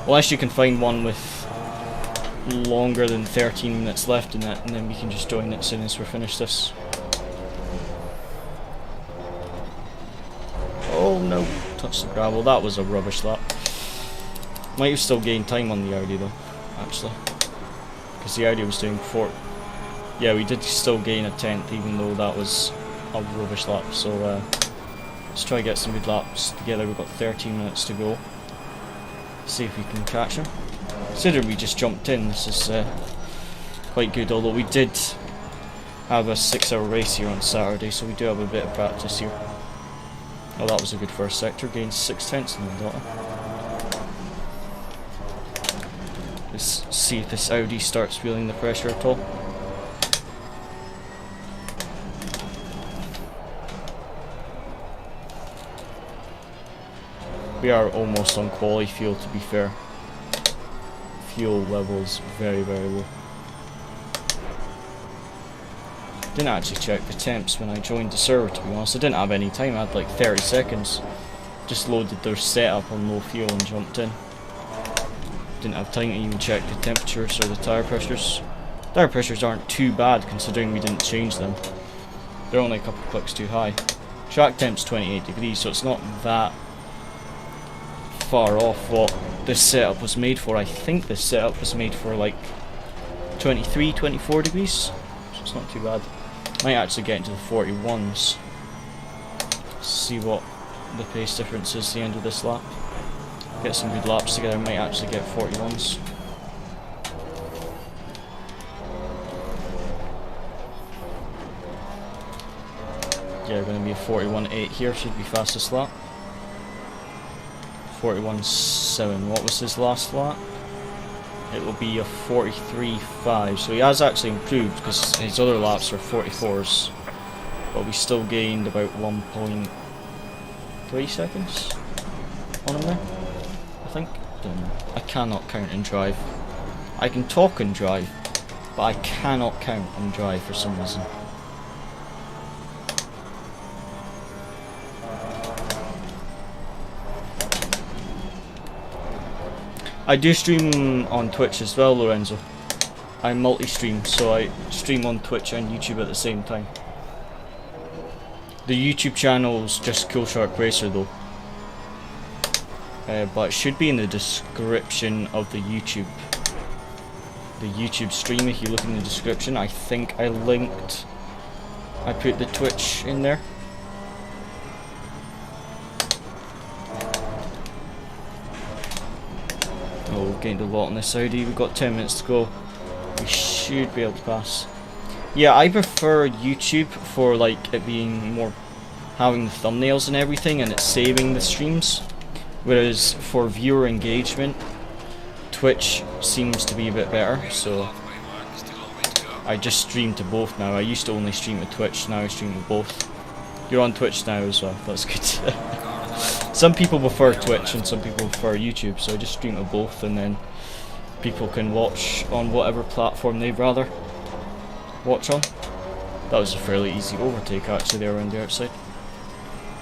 Unless you can find one with longer than 13 minutes left in it, and then we can just join it as soon as we're finished this. Oh no, touched the gravel. That was a rubbish lap. Might have still gained time on the Audi though, actually. Because the Audi was doing 4. Yeah, we did still gain a 10th even though that was a rubbish lap. So let's try to get some good laps together. We've got 13 minutes to go. See if we can catch him. Considering we just jumped in, this is quite good, although we did have a 6-hour race here on Saturday, so we do have a bit of practice here. Oh, that was a good first sector, gained 6/10 in the data. Let's see if this Audi starts feeling the pressure at all. We are almost on quali fuel, to be fair. Fuel levels very, very low. Didn't actually check the temps when I joined the server, to be honest. I didn't have any time, I had like 30 seconds. Just loaded their setup on low fuel and jumped in. Didn't have time to even check the temperatures or the tyre pressures. Tyre pressures aren't too bad considering we didn't change them. They're only a couple of clicks too high. Track temp's 28 degrees, so it's not that far off what this setup was made for. I think this setup was made for like 23, 24 degrees, so it's not too bad. Might actually get into the 41s. See what the pace difference is at the end of this lap. Get some good laps together, might actually get 41s. Yeah, going to be a 41.8 here, should be fastest lap. 41.7, what was his last lap? It will be a 43.5, so he has actually improved because his other laps were 44s, but we still gained about 1.3 seconds on him there, I think. Don't know. I cannot count and drive. I can talk and drive, but I cannot count and drive for some reason. I do stream on Twitch as well, Lorenzo. I multi-stream, so I stream on Twitch and YouTube at the same time. The YouTube channel's just Cool Shark Racer though. But it should be in the description of the YouTube stream. If you look in the description, I think I put the Twitch in there. Oh, we've gained a lot on this Audi. We've got 10 minutes to go. We should be able to pass. Yeah, I prefer YouTube for like it being more having the thumbnails and everything and it's saving the streams. Whereas for viewer engagement, Twitch seems to be a bit better, so I just stream to both now. I used to only stream to Twitch, now I stream to both. You're on Twitch now as well, that's good. Some people prefer Twitch and some people prefer YouTube, so I just stream to both and then people can watch on whatever platform they'd rather watch on. That was a fairly easy overtake actually there around the outside.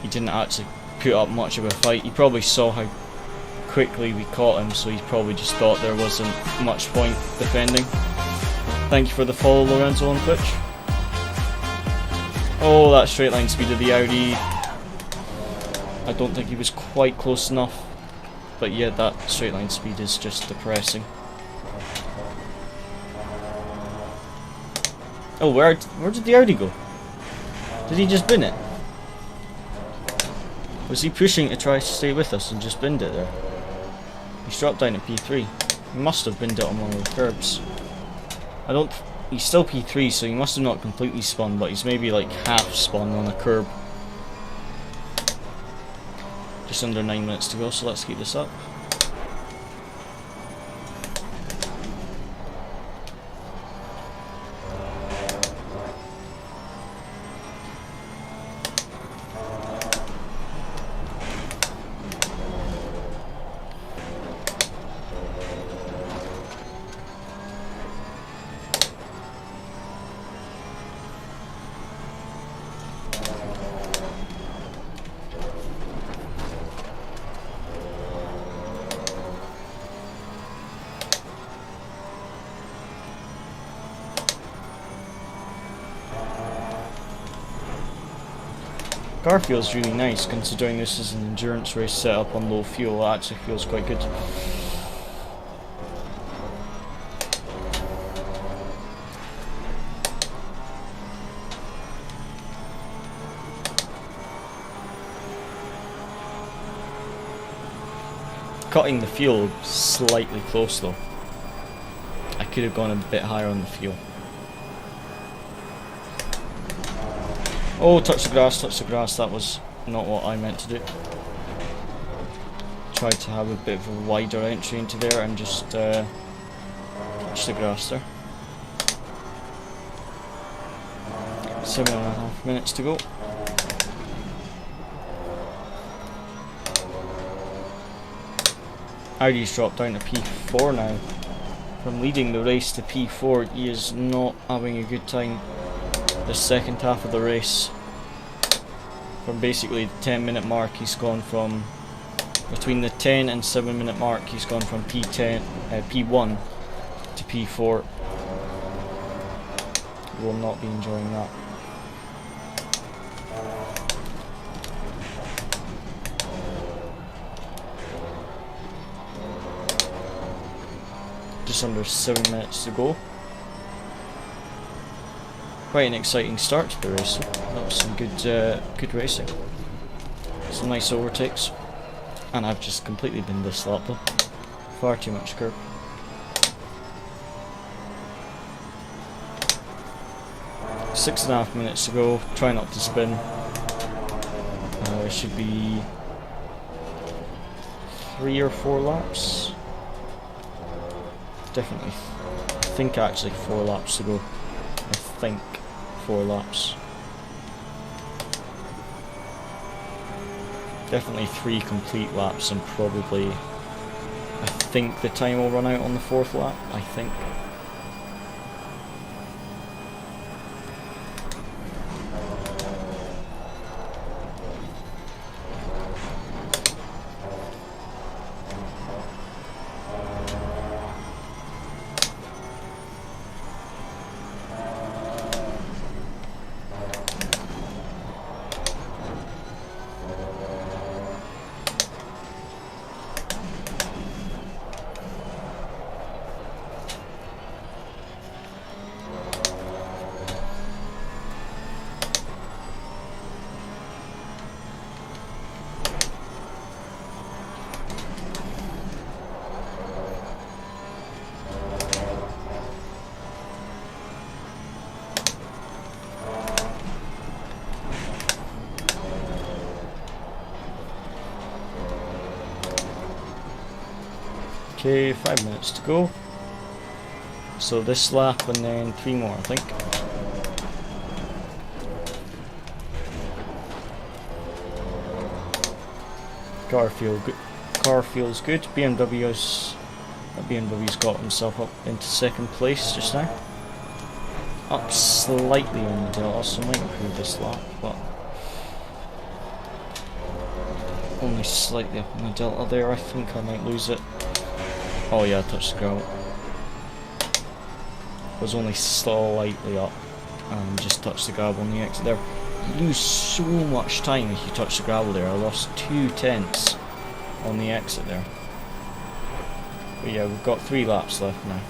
He didn't actually put up much of a fight. He probably saw how quickly we caught him, so he probably just thought there wasn't much point defending. Thank you for the follow, Lorenzo, on Twitch. Oh, that straight line speed of the Audi. I don't think he was quite close enough, but yeah, that straight line speed is just depressing. Oh, where did the Audi go? Did he just bin it? Was he pushing to try to stay with us and just binned it there? He's dropped down to P3. He must have binned it on one of the curbs. He's still P3, so he must have not completely spun, but he's maybe like half spun on a curb. Just under 9 minutes to go, so let's keep this up. Car feels really nice considering this is an endurance race setup on low fuel. It actually feels quite good. Cutting the fuel slightly close though. I could have gone a bit higher on the fuel. Oh, touch the grass, that was not what I meant to do. Tried to have a bit of a wider entry into there and just touch the grass there. 7.5 minutes to go. Audi's dropped down to P4 now. From leading the race to P4, he is not having a good time. The second half of the race, from basically the 10-minute mark, he's gone from between the 10 and 7-minute mark. He's gone from P1 to P4. He will not be enjoying that. Just under 7 minutes to go. Quite an exciting start to the race. That was some good racing. Some nice overtakes. And I've just completely been this lap though. Far too much curb. Six and a half minutes to go. Try not to spin. It should be 3 or 4 laps. Definitely. I think actually 4 laps to go. I think 4 laps. Definitely 3 complete laps and probably, I think the time will run out on the 4th lap, I think. Okay, 5 minutes to go. So this lap and then 3 more, I think. Car feels good. BMW's got himself up into 2nd place just now. Up slightly on the delta, so might improve this lap, but only slightly up on the delta there. I think I might lose it. Oh yeah, I touched the gravel. Was only slightly up and just touched the gravel on the exit there. You lose so much time if you touch the gravel there. I lost 2/10 on the exit there. But yeah, we've got 3 laps left now.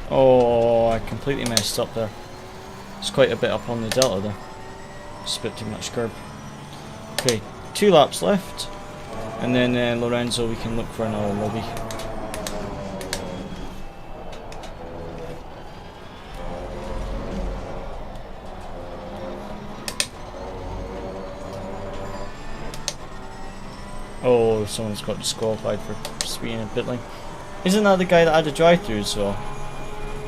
Oh, I completely messed up there. It's quite a bit up on the delta there. It's a bit too much curb. Okay, 2 laps left, and then Lorenzo, we can look for another lobby. Oh, someone's got disqualified for speeding in pit lane. Isn't that the guy that had a drive-through as well?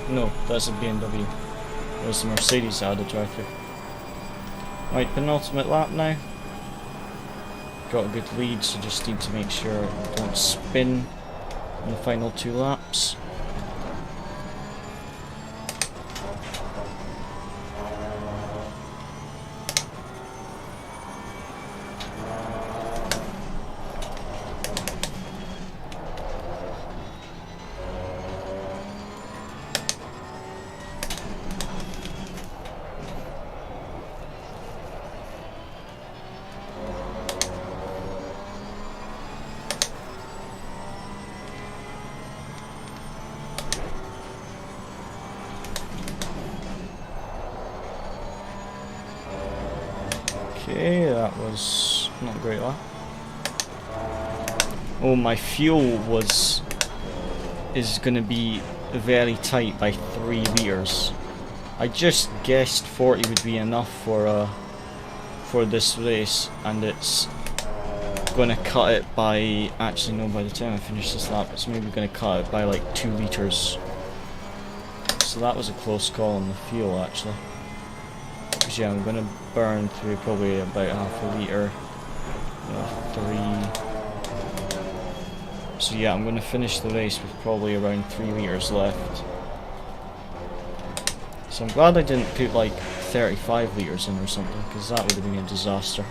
No, that's a BMW. It was the Mercedes that had a drive-through. Right, penultimate lap now. Got a good lead, so just need to make sure I don't spin in the final 2 laps. Okay, that was not a great lap. Oh, my fuel is gonna be very tight by 3 liters. I just guessed 40 would be enough for this race, and it's gonna cut it by, actually no, by the time I finish this lap it's maybe gonna cut it by like 2 liters. So that was a close call on the fuel actually. Because yeah, I'm gonna burn through probably about half a litre, 3. So yeah, I'm gonna finish the race with probably around 3 litres left. So I'm glad I didn't put like 35 litres in or something, because that would have been a disaster.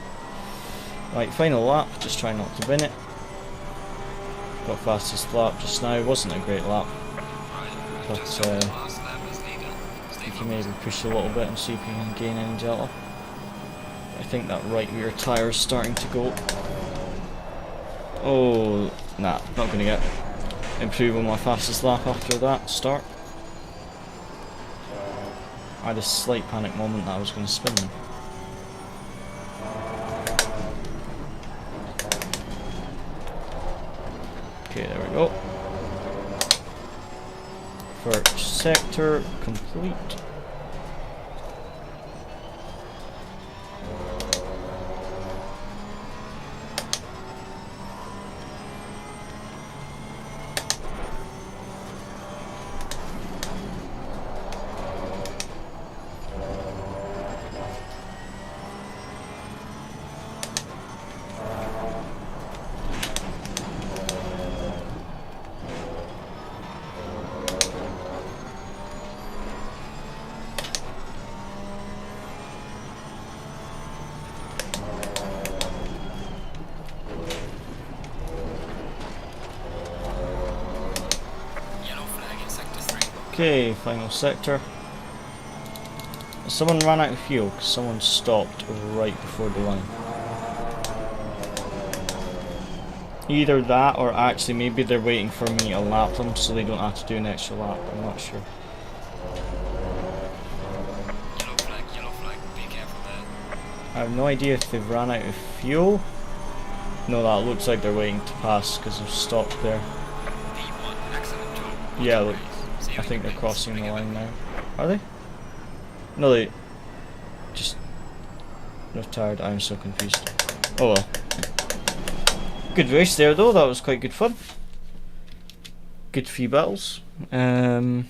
Right, final lap, just try not to win it. Got fastest lap just now, wasn't a great lap. But you can maybe push a little bit and see if you can gain any delta. I think that right rear tyre is starting to go. Oh, nah, not gonna get improve on my fastest lap after that start. I had a slight panic moment that I was gonna spin them. Okay, there we go. First sector complete. Okay, final sector. Someone ran out of fuel because someone stopped right before the line. Either that or actually maybe they're waiting for me to lap them so they don't have to do an extra lap. I'm not sure. Yellow flag, be careful there. I have no idea if they've ran out of fuel. No, that looks like they're waiting to pass because they've stopped there. B1, accident 2. Yeah, look. I think they're crossing the line now. Are they? No, they just... They're tired. I'm so confused. Oh well. Good race there though. That was quite good fun. Good few battles. Let's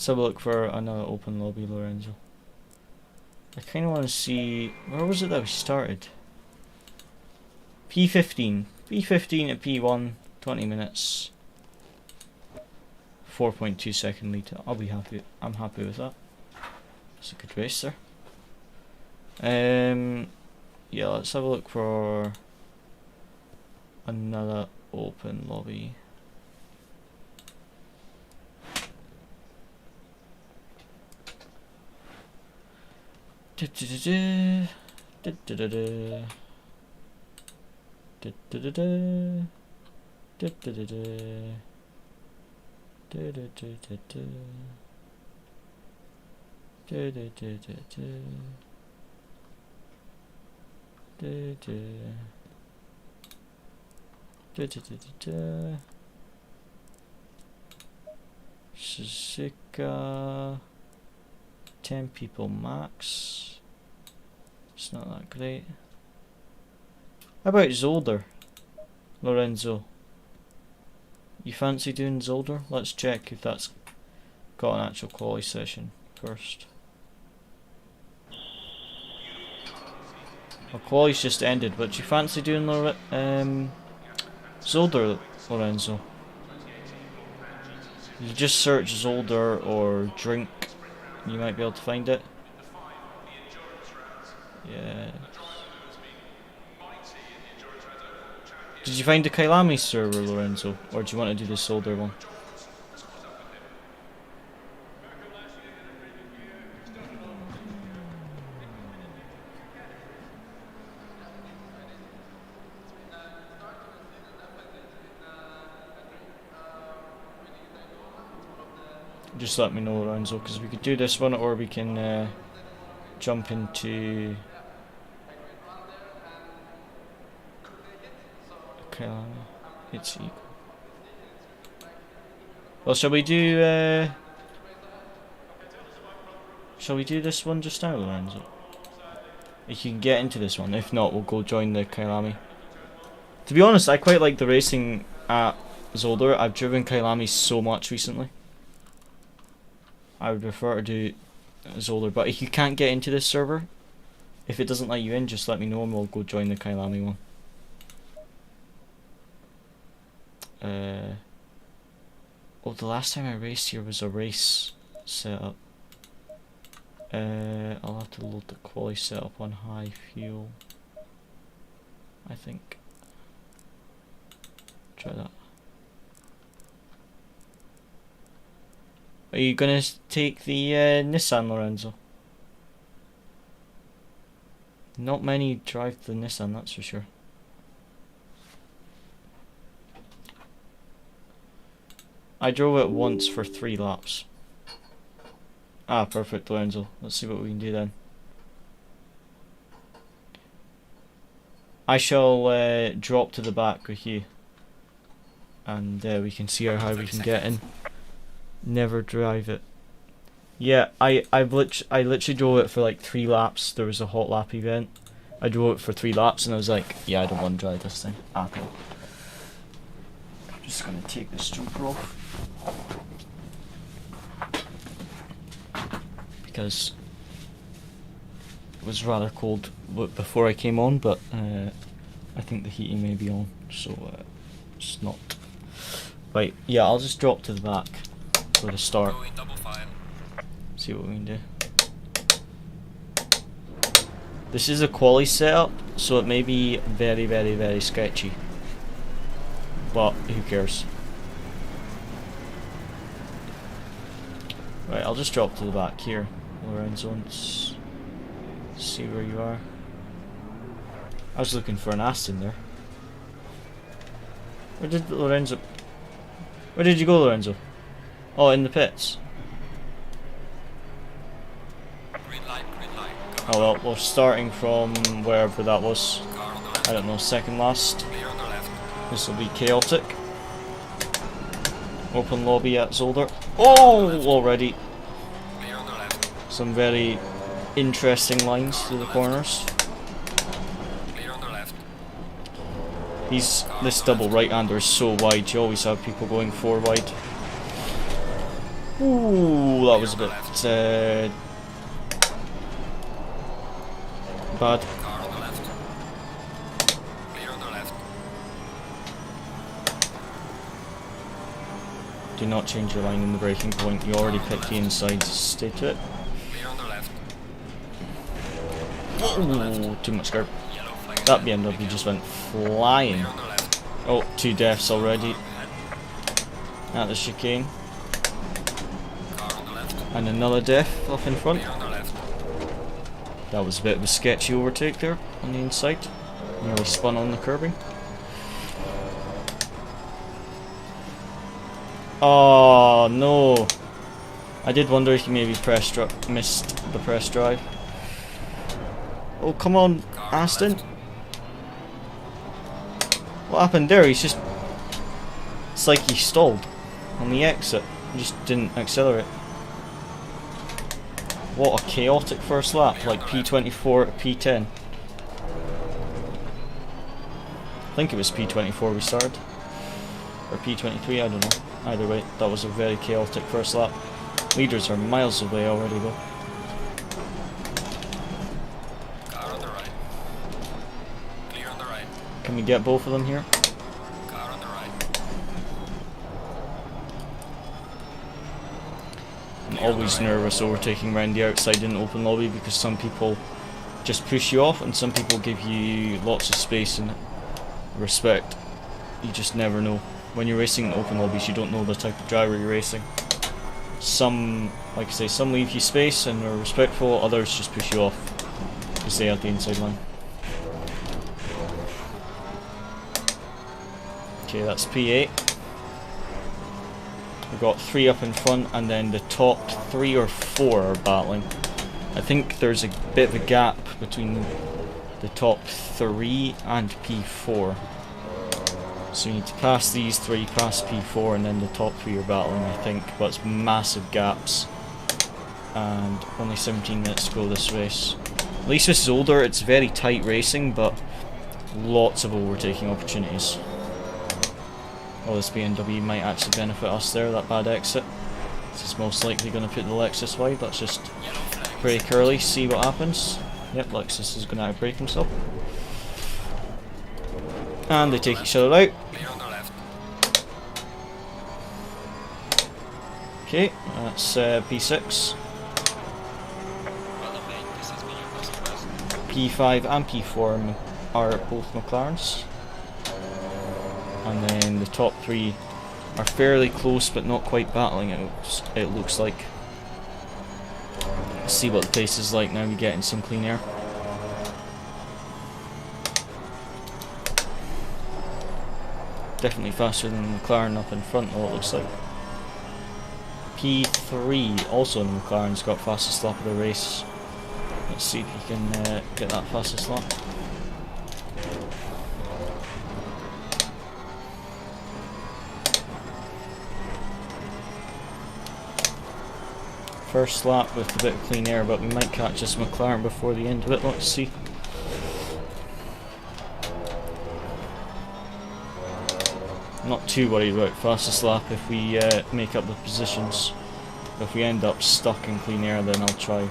have a look for another open lobby, Lorenzo. I kind of want to see... Where was it that we started? P15. P15 at P1. 20 minutes. 4.2 second lead. I'll be happy. I'm happy with that. It's a good race there. Yeah, let's have a look for another open lobby. Suzuka, 10 people max. It's not that great. How about Zolder, Lorenzo? You fancy doing Zolder? Let's check if that's got an actual quali session first. Well, quali's just ended, but you fancy doing Zolder, Lorenzo? You just search Zolder or drink, you might be able to find it. Yeah. Did you find the Kailami server, Lorenzo? Or do you want to do the Zolder one? Just let me know, Lorenzo, because we could do this one or we can jump into it's equal. Well, shall we do this one just now, Lorenzo? If you can get into this one. If not, we'll go join the Kailami. To be honest, I quite like the racing at Zolder. I've driven Kailami so much recently. I would prefer to do Zolder, but if you can't get into this server, if it doesn't let you in, just let me know and we'll go join the Kailami one. Oh, the last time I raced here was a race setup. I'll have to load the quali setup on high fuel, I think. Try that. Are you gonna take the Nissan, Lorenzo? Not many drive the Nissan, that's for sure. I drove it once for 3 laps. Ah, perfect, Lorenzo. Let's see what we can do then. I shall drop to the back with you, and we can see how we can get in. Never drive it. Yeah, I literally drove it for like 3 laps. There was a hot lap event. I drove it for 3 laps and I was like, yeah, I don't want to drive this thing at all. I'm just gonna take this jumper off because it was rather cold before I came on, but I think the heating may be on, so it's not. Right, yeah, I'll just drop to the back for the start. See what we can do. This is a quali setup, so it may be very, very, very sketchy, but who cares? Right, I'll just drop to the back here, Lorenzo, and see where you are. I was looking for an Aston there. Where did Lorenzo? Where did you go, Lorenzo? Oh, in the pits. Green light, green light. Oh well, we're starting from wherever that was. I don't know, second last. Clear on the left. This will be chaotic. Open lobby at Zolder. Oh, already Clear on the left. some very interesting lines through the corners. Clear on the left. This double right-hander is so wide. You always have people going 4 wide. Ooh, that was a bit bad. Car on the left. Clear on the left. Do not change your line in the braking point. You already picked the inside. Stay to it. Clear on the left. Ooh, too much curb. Yellow flag. That BMW just went flying. Clear on the left. Oh, 2 deaths already Ahead. at the chicane. Car on the left. And another death off in front. Clear on the left. That was a bit of a sketchy overtake there on the inside. Nearly spun on the curbing. Oh no! I did wonder if he maybe missed the press drive. Oh, come on, Aston. What happened there? He's just... It's like he stalled on the exit. He just didn't accelerate. What a chaotic first lap, like P24 to P10. I think it was P24 we started. Or P23, I don't know. Either way, that was a very chaotic first lap. Leaders are miles away already though. Car on the right. Clear on the right. Can we get both of them here? Car on the right. I'm always nervous overtaking around the outside in an open lobby because some people just push you off and some people give you lots of space and respect. You just never know. When you're racing in open lobbies, you don't know the type of driver you're racing. Some, like I say, some leave you space and are respectful, others just push you off to stay at the inside line. Okay, that's P8. We've got 3 up in front and then the top 3 or 4 are battling. I think there's a bit of a gap between the top 3 and P4. So you need to pass these 3, pass P4, and then the top 3 are battling, I think. But it's massive gaps. And only 17 minutes to go this race. At least this is older, it's very tight racing, but lots of overtaking opportunities. Oh, this BMW might actually benefit us there, that bad exit. This is most likely going to put the Lexus wide. Let's just brake early, see what happens. Yep, Lexus is going to outbrake himself. And they take each other out. Clear on the left. Okay, that's P6. Well done, mate. This has been your first best. P5 and P4 are both McLarens. And then the top 3 are fairly close but not quite battling, it looks like. Let's see what the pace is like now we get in some clean air. Definitely faster than the McLaren up in front though, it looks like. P3, also in the McLaren's got fastest lap of the race. Let's see if he can get that fastest lap. First lap with a bit of clean air, but we might catch this McLaren before the end of it, let's see. I'm not too worried about fastest lap if we make up the positions. If we end up stuck in clean air, then I'll try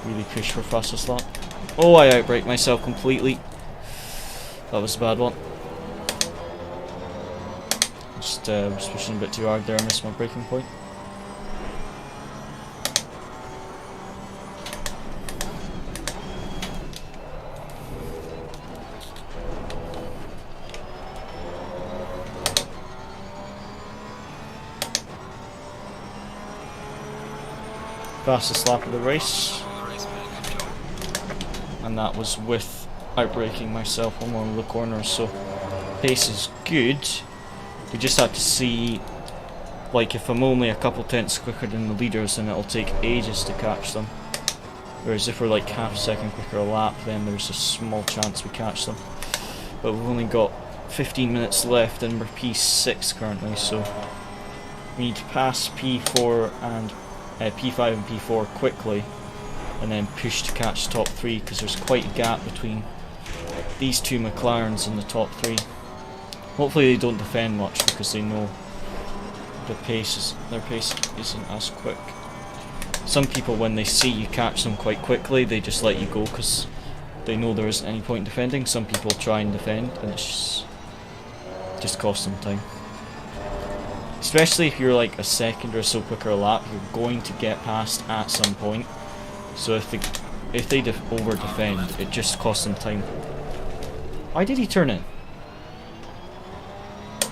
really push for fastest lap. Oh, I outbraked myself completely. That was a bad one. Just was pushing a bit too hard there, I missed my braking point. Fastest lap of the race, and that was with outbraking myself on one of the corners, so pace is good. We just have to see, like, if I'm only a couple tenths quicker than the leaders, then it'll take ages to catch them, whereas if we're like half a second quicker a lap, then there's a small chance we catch them. But we've only got 15 minutes left and we're P6 currently, so we need to pass P4 and P5 and P4 quickly and then push to catch top 3, because there's quite a gap between these 2 McLarens in the top 3. Hopefully they don't defend much because they know their pace isn't as quick. Some people, when they see you catch them quite quickly, they just let you go because they know there isn't any point defending. Some people try and defend and it's just costs them time. Especially if you're like a second or so quicker a lap, you're going to get past at some point. So if they over defend, it just costs them time. Why did he turn in?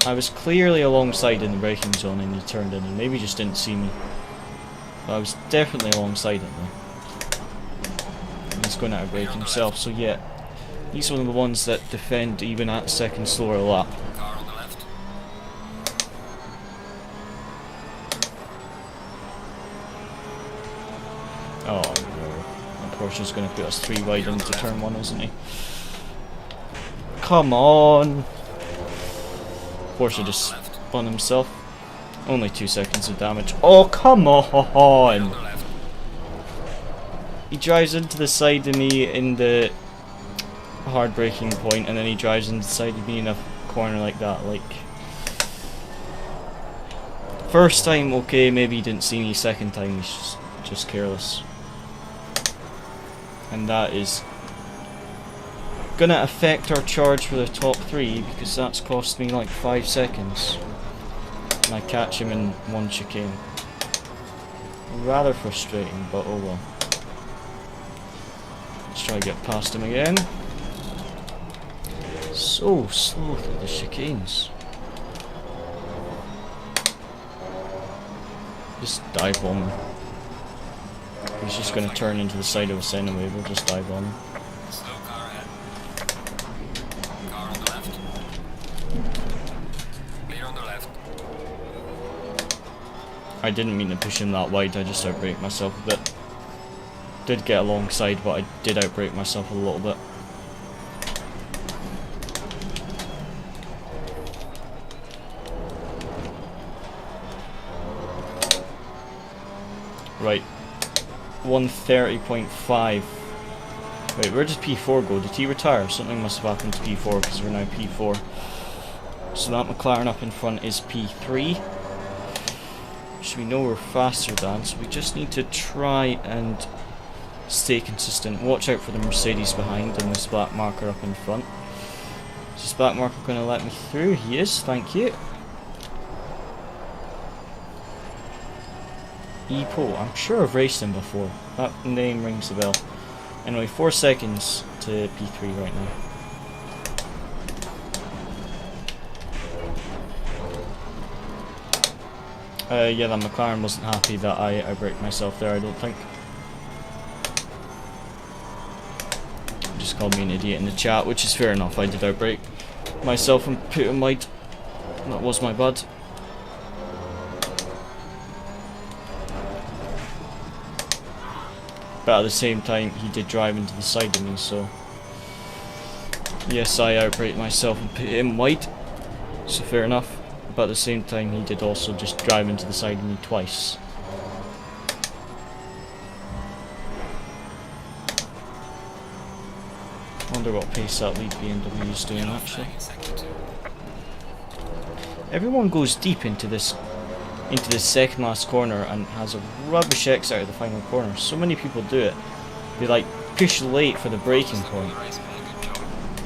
I was clearly alongside in the braking zone and he turned in, and maybe he just didn't see me. But I was definitely alongside him though. And he's going to outbrake himself, so yeah. He's one of the ones that defend even at second slower a lap. Car on the left. Porsche's going to put us 3 wide into turn 1, isn't he? Come on! Porsche just spun himself. Only 2 seconds of damage. Oh, come on! He drives into the side of me in the hard braking point, and then he drives into the side of me in a corner like that. Like, first time, okay, maybe he didn't see me. Second time, he's just careless. And that is gonna affect our charge for the top 3, because that's cost me like 5 seconds. And I catch him in one chicane. Rather frustrating, but oh well. Let's try to get past him again. So slow through the chicanes. Just dive bomb him. He's just going to turn into the side of us anyway, we'll just dive on him. Slow car ahead. Car on the left. Clear on the left. I didn't mean to push him that wide, I just outbraked myself a bit. Did get alongside, but I did outbrake myself a little bit. Right, 130.5. Wait, where does P4 go? Did he retire? Something must have happened to P4 because we're now P4. So that McLaren up in front is P3, which we know we're faster than, so we just need to try and stay consistent. Watch out for the Mercedes behind and this black marker up in front. Is this black marker going to let me through? He is, thank you. E-Pole, I'm sure I've raced him before. That name rings a bell. Anyway, 4 seconds to P3 right now. Yeah, that McLaren wasn't happy that I outbraked myself there, I don't think. Just called me an idiot in the chat, which is fair enough. I did outbrake myself and put him wide. That was my bad. But at the same time, he did drive into the side of me, so yes, I outbraked myself and put him wide, so fair enough. But at the same time, he did also just drive into the side of me twice. Wonder what pace that lead BMW is doing actually. Everyone goes deep into this second last corner and has a rubbish exit out of the final corner. So many people do it. They like push late for the braking point.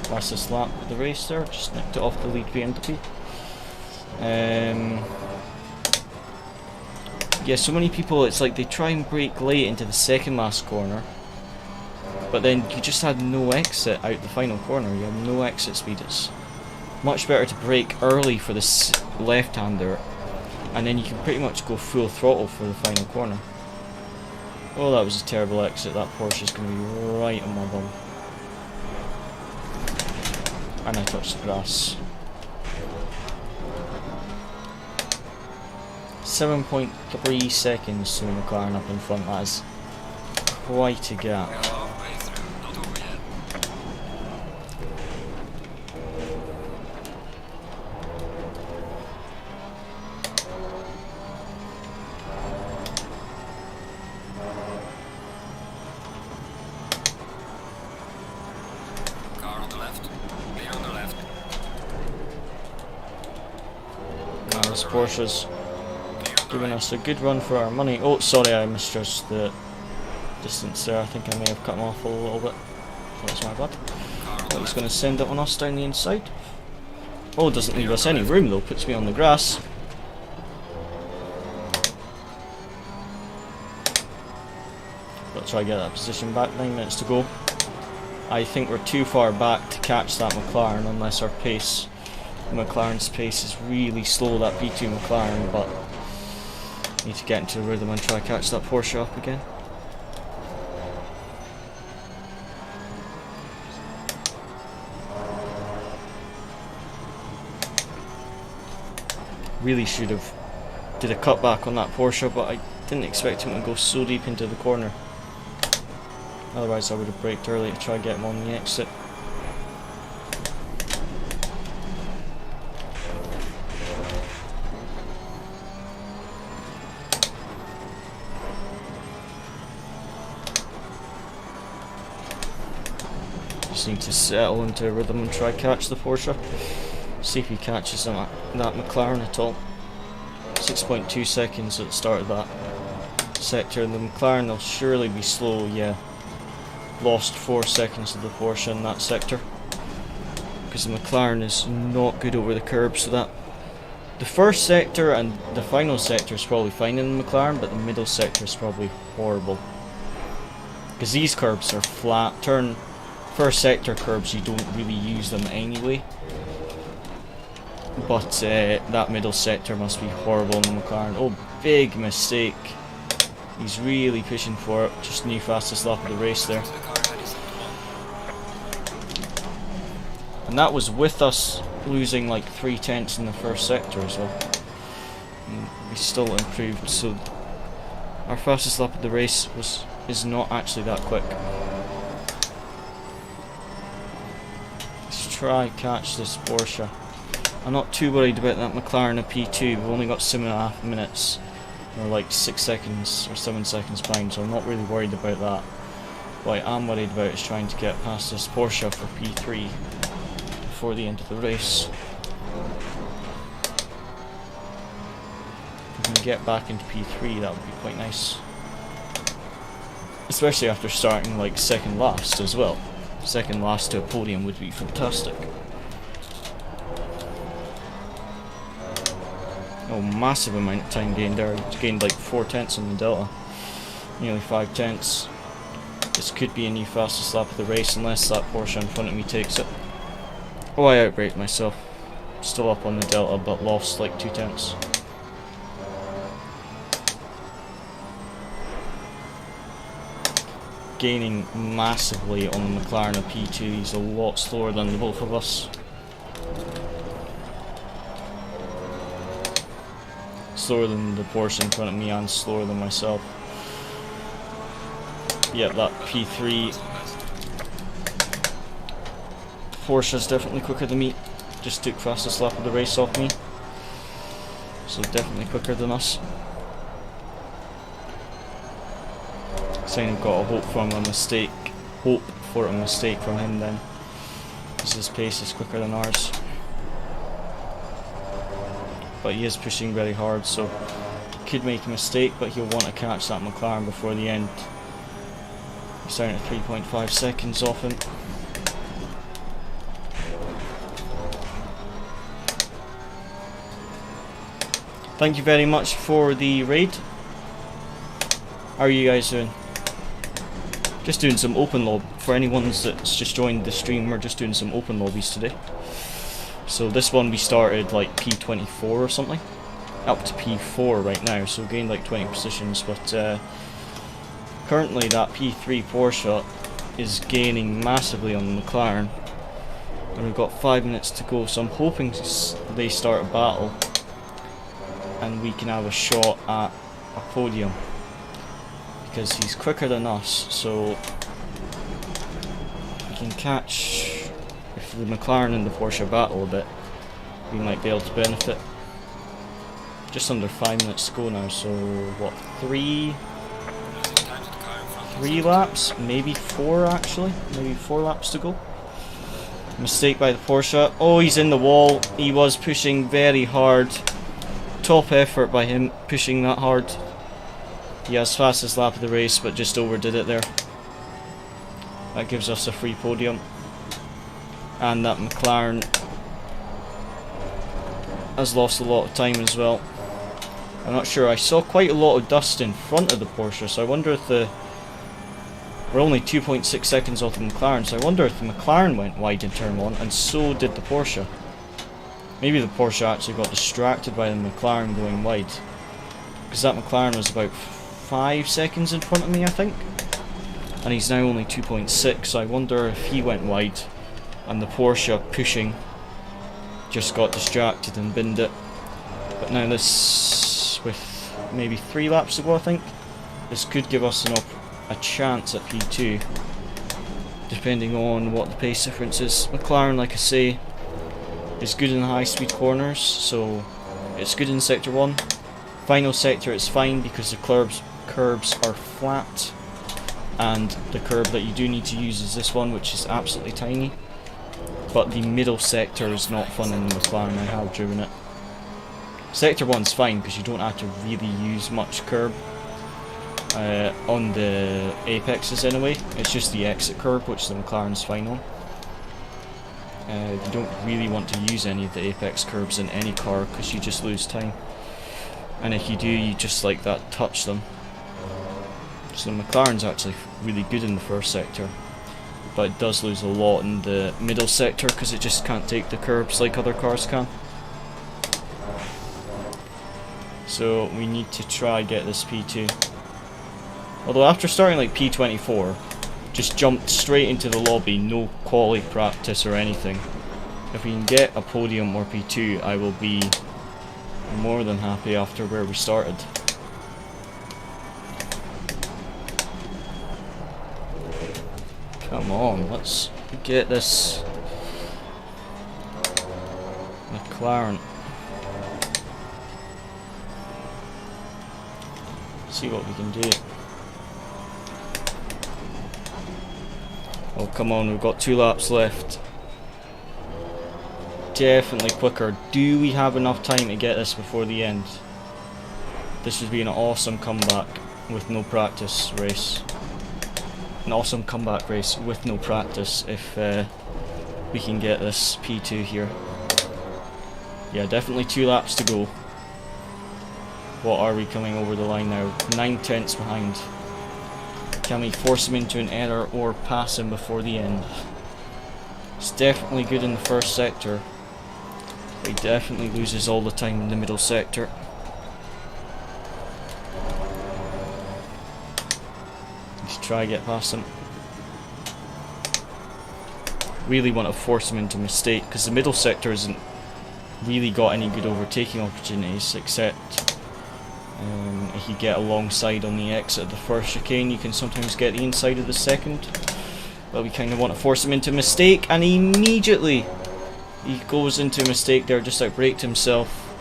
Fastest lap of the race there, just nicked it off the lead BMW. Yeah, so many people, it's like they try and brake late into the second last corner, but then you just had no exit out the final corner. You have no exit speed. It's much better to brake early for this left-hander, and then you can pretty much go full throttle for the final corner. Oh, that was a terrible exit. That Porsche is going to be right on my bum. And I touched the grass. 7.3 seconds to the McLaren up in front. That is quite a gap. This Porsche's giving us a good run for our money. Oh, sorry, I misjudged the distance there. I think I may have cut him off a little bit. That's my bad. But he's going to send it on us down the inside. Oh, doesn't leave us any room though, puts me on the grass. Let's try to get that position back, 9 minutes to go. I think we're too far back to catch that McLaren unless our pace, McLaren's pace is really slow, that P2 McLaren, but need to get into the rhythm and try to catch that Porsche up again. Really should have did a cutback on that Porsche, but I didn't expect him to go so deep into the corner. Otherwise I would have braked early to try and get him on the exit. Just need to settle into a rhythm and try catch the Porsche. See if he catches that McLaren at all. 6.2 seconds at the start of that sector. The McLaren will surely be slow, yeah. Lost 4 seconds to the Porsche in that sector. Because the McLaren is not good over the curb, so that the first sector and the final sector is probably fine in the McLaren, but the middle sector is probably horrible. Because these curbs are flat. First sector curbs, you don't really use them anyway. But that middle sector must be horrible in the McLaren. Oh, big mistake. He's really pushing for it. Just new fastest lap of the race there. And that was with us losing like 3 tenths in the first sector as well. And we still improved, so our fastest lap of the race is not actually that quick. Let's try catch this Porsche. I'm not too worried about that McLaren at P2. We've only got 7.5 minutes. We're like 6 seconds or 7 seconds behind, so I'm not really worried about that. What I am worried about is trying to get past this Porsche for P3 before the end of the race. If we can get back into P3, that would be quite nice. Especially after starting like second last as well. Second last to a podium would be fantastic. Oh, massive amount of time gained there. Gained like 4 tenths on the Delta. Nearly 5 tenths. This could be a new fastest lap of the race unless that Porsche in front of me takes it. Oh, I outbraked myself. Still up on the Delta but lost like 2 tenths. Gaining massively on the McLaren of P2. He's a lot slower than the both of us. Slower than the Porsche in front of me and slower than myself. Yeah, that P3 Porsche's definitely quicker than me. Just took fastest lap of the race off me. So definitely quicker than us. Saying I've got to hope for a mistake from him then. Because his pace is quicker than ours. But he is pushing very hard, so he could make a mistake, but he'll want to catch that McLaren before the end. He's down at 3.5 seconds off him. Thank you very much for the raid. How are you guys doing? Just doing some open lob. For anyone that's just joined the stream, we're just doing some open lobbies today. So this one we started like P24 or something, up to P4 right now, so gained like 20 positions, but currently that P3 Porsche is gaining massively on the McLaren, and we've got 5 minutes to go, so I'm hoping they start a battle and we can have a shot at a podium, because he's quicker than us, so we can catch. If the McLaren and the Porsche battle a bit, we might be able to benefit. Just under 5 minutes to go now, so what, 3 laps? Maybe 4 actually? Maybe 4 laps to go. Mistake by the Porsche. Oh, he's in the wall. He was pushing very hard. Top effort by him pushing that hard. He has fastest lap of the race but just overdid it there. That gives us a free podium. And that McLaren has lost a lot of time as well. I'm not sure. I saw quite a lot of dust in front of the Porsche, so I wonder if we're only 2.6 seconds off the McLaren, so I wonder if the McLaren went wide in turn 1, and so did the Porsche. Maybe the Porsche actually got distracted by the McLaren going wide, because that McLaren was about 5 seconds in front of me, I think, and he's now only 2.6, so I wonder if he went wide and the Porsche pushing just got distracted and binned it. But now this, with maybe 3 laps to go, I think, this could give us a chance at P2, depending on what the pace difference is. McLaren, like I say, is good in high speed corners, so it's good in sector 1. Final sector it's fine because the curbs are flat, and the curb that you do need to use is this one, which is absolutely tiny. But the middle sector is not fun in the McLaren. I have driven it. Sector 1's fine because you don't have to really use much curb on the apexes anyway. It's just the exit curb which the McLaren's fine on. You don't really want to use any of the apex curbs in any car because you just lose time. And if you do, you just like that touch them. So the McLaren's actually really good in the first sector, but it does lose a lot in the middle sector because it just can't take the curbs like other cars can. So we need to try get this P2. Although after starting like P24, just jumped straight into the lobby, no quality practice or anything. If we can get a podium or P2, I will be more than happy after where we started. Come on, let's get this McLaren. See what we can do. Oh come on, we've got 2 laps left. Definitely quicker. Do we have enough time to get this before the end? This would be an awesome comeback with no practice race. An awesome comeback race with no practice if we can get this P2 here. Yeah, definitely 2 laps to go. What are we coming over the line now? 9 tenths behind. Can we force him into an error or pass him before the end? It's definitely good in the first sector. But he definitely loses all the time in the middle sector. Let's try to get past him. Really want to force him into a mistake because the middle sector hasn't really got any good overtaking opportunities, except if you get alongside on the exit of the first chicane, you can sometimes get the inside of the second. But we kind of want to force him into a mistake, and immediately he goes into a mistake there, just outbraked himself.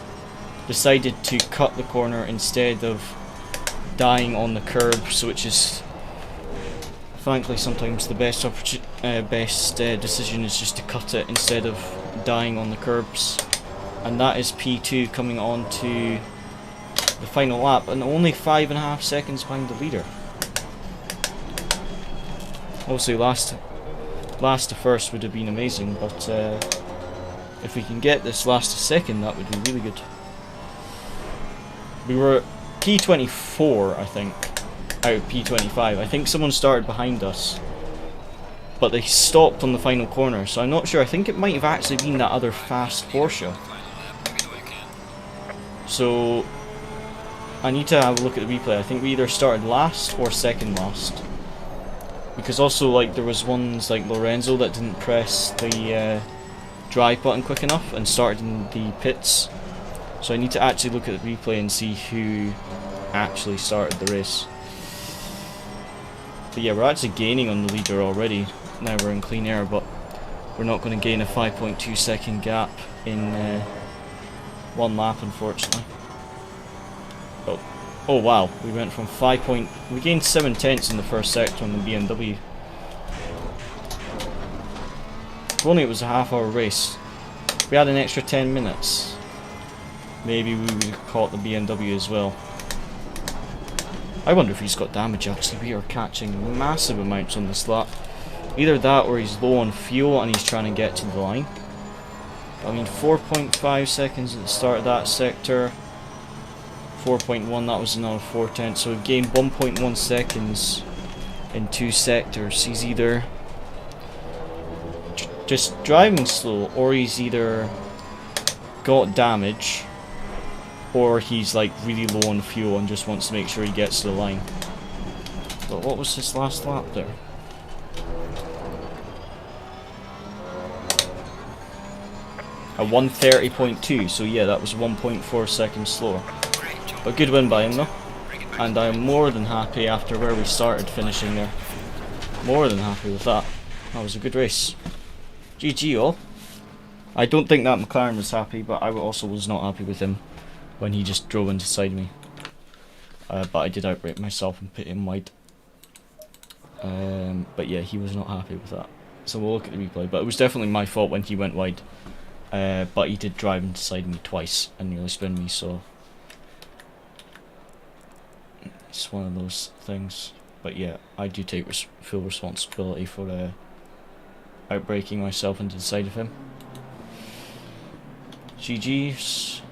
Decided to cut the corner instead of dying on the curbs, which is frankly sometimes the best decision is just to cut it instead of dying on the curbs. And that is P2 coming on to the final lap, and only 5.5 seconds behind the leader. Obviously last to first would have been amazing, but if we can get this last to second, that would be really good. We were P24, I think, out of P25. I think someone started behind us, but they stopped on the final corner, so I'm not sure. I think it might have actually been that other fast Porsche. So I need to have a look at the replay. I think we either started last or second last, because also like there was ones like Lorenzo that didn't press the drive button quick enough and started in the pits. So I need to actually look at the replay and see who actually started the race. But yeah, we're actually gaining on the leader already. Now we're in clean air, but we're not going to gain a 5.2 second gap in 1 lap, unfortunately. Oh wow, we went from we gained 7 tenths in the first sector on the BMW. If only it was a half-hour race. If we had an extra 10 minutes, maybe we would have caught the BMW as well. I wonder if he's got damage actually. We are catching massive amounts on this lap. Either that or he's low on fuel and he's trying to get to the line. I mean, 4.5 seconds at the start of that sector. 4.1, that was another 4 tenths. So we've gained 1.1 seconds in 2 sectors. He's either just driving slow, or he's either got damage, or he's like really low on fuel and just wants to make sure he gets to the line. But what was his last lap there? A 1:30.2, so yeah, that was 1.4 seconds slower. But good win by him though. and I'm more than happy after where we started finishing there. More than happy with that. That was a good race. GG all. I don't think that McLaren was happy, but I also was not happy with him when he just drove into side me. But I did outbrake myself and put him wide. But yeah, he was not happy with that. So we'll look at the replay. But it was definitely my fault when he went wide. But he did drive into side me twice and nearly spin me, so it's one of those things. But yeah, I do take full responsibility for outbraking myself into the side of him. GG's.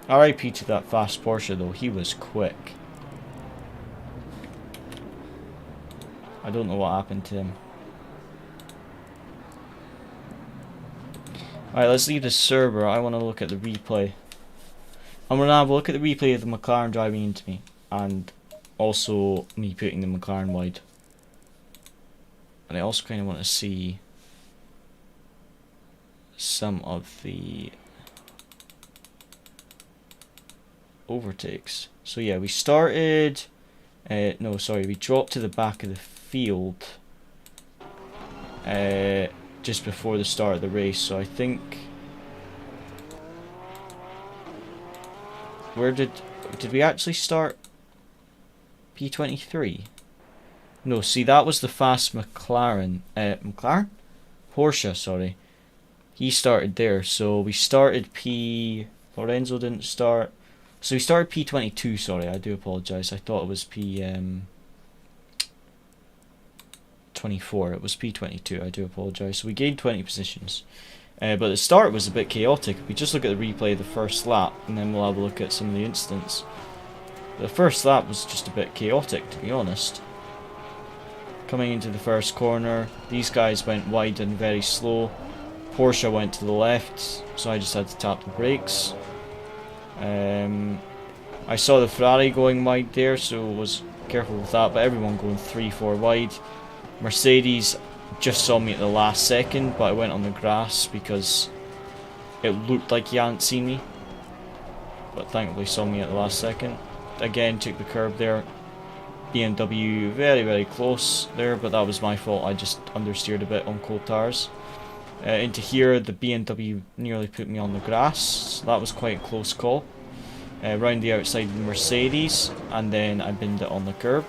RIP to that fast Porsche though, he was quick. I don't know what happened to him. Alright, let's leave the server. I want to look at the replay. I'm going to have a look at the replay of the McLaren driving into me. And also me putting the McLaren wide. And I also kind of want to see some of the overtakes. So yeah, we started no, sorry, we dropped to the back of the field just before the start of the race. So I think where did we actually start? P23? No, see, that was the fast McLaren Porsche, sorry. He started there, so we started Lorenzo didn't start. So we started P22, sorry, I do apologise. I thought it was P24. It was P22, I do apologise. So we gained 20 positions. But the start was a bit chaotic. We just look at the replay of the first lap, and then we'll have a look at some of the incidents. The first lap was just a bit chaotic, to be honest. Coming into the first corner, these guys went wide and very slow. Porsche went to the left, so I just had to tap the brakes. I saw the Ferrari going wide there, so was careful with that, but everyone going 3-4 wide. Mercedes just saw me at the last second, but I went on the grass because it looked like he hadn't seen me, but thankfully saw me at the last second. Again, took the curb there. BMW very, very close there, but that was my fault. I just understeered a bit on cold tires. Into here, the BMW nearly put me on the grass, so that was quite a close call. Round the outside of the Mercedes, and then I binned it on the curb.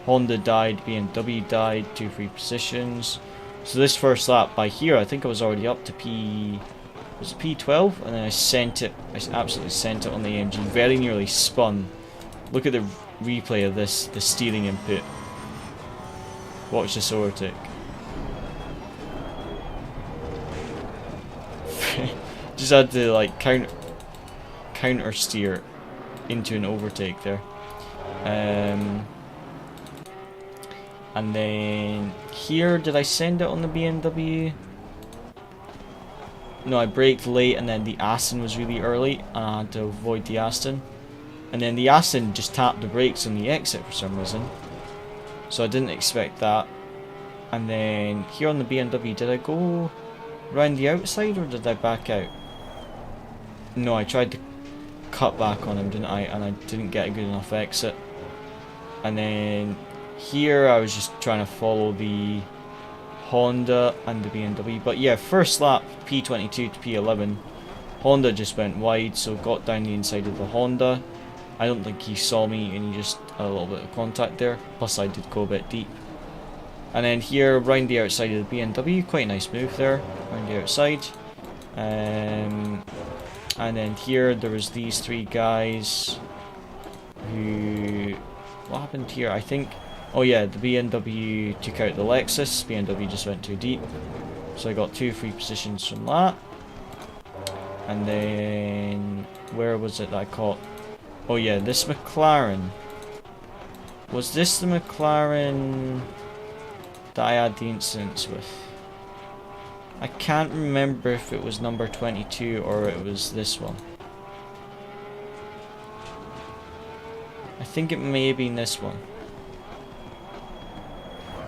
Honda died, BMW died, 2 free positions. So this first lap by here, I think I was already up to P12, and then I absolutely sent it on the AMG, very nearly spun. Look at the replay of this, the steering input. Watch this overtake. Just had to like counter steer into an overtake there. And then here, did I send it on the BMW? No, I braked late, and then the Aston was really early, and I had to avoid the Aston. And then the Aston just tapped the brakes on the exit for some reason, so I didn't expect that. And then here on the BMW, did I go around the outside or did I back out? No, I tried to cut back on him, didn't I? And I didn't get a good enough exit. And then here I was just trying to follow the Honda and the BMW. But yeah, first lap P22 to P11, Honda just went wide, so got down the inside of the Honda. I don't think he saw me, and he just had a little bit of contact there. Plus I did go a bit deep. And then here, round the outside of the BMW, quite a nice move there, round the outside. And then here, there was these 3 guys who... What happened here? I think... Oh yeah, the BMW took out the Lexus. BMW just went too deep. So I got 2 free positions from that. And then... Where was it that I caught? Oh yeah, this McLaren. Was this the McLaren that I had the incidents with? I can't remember if it was number 22 or it was this one. I think it may have been this one.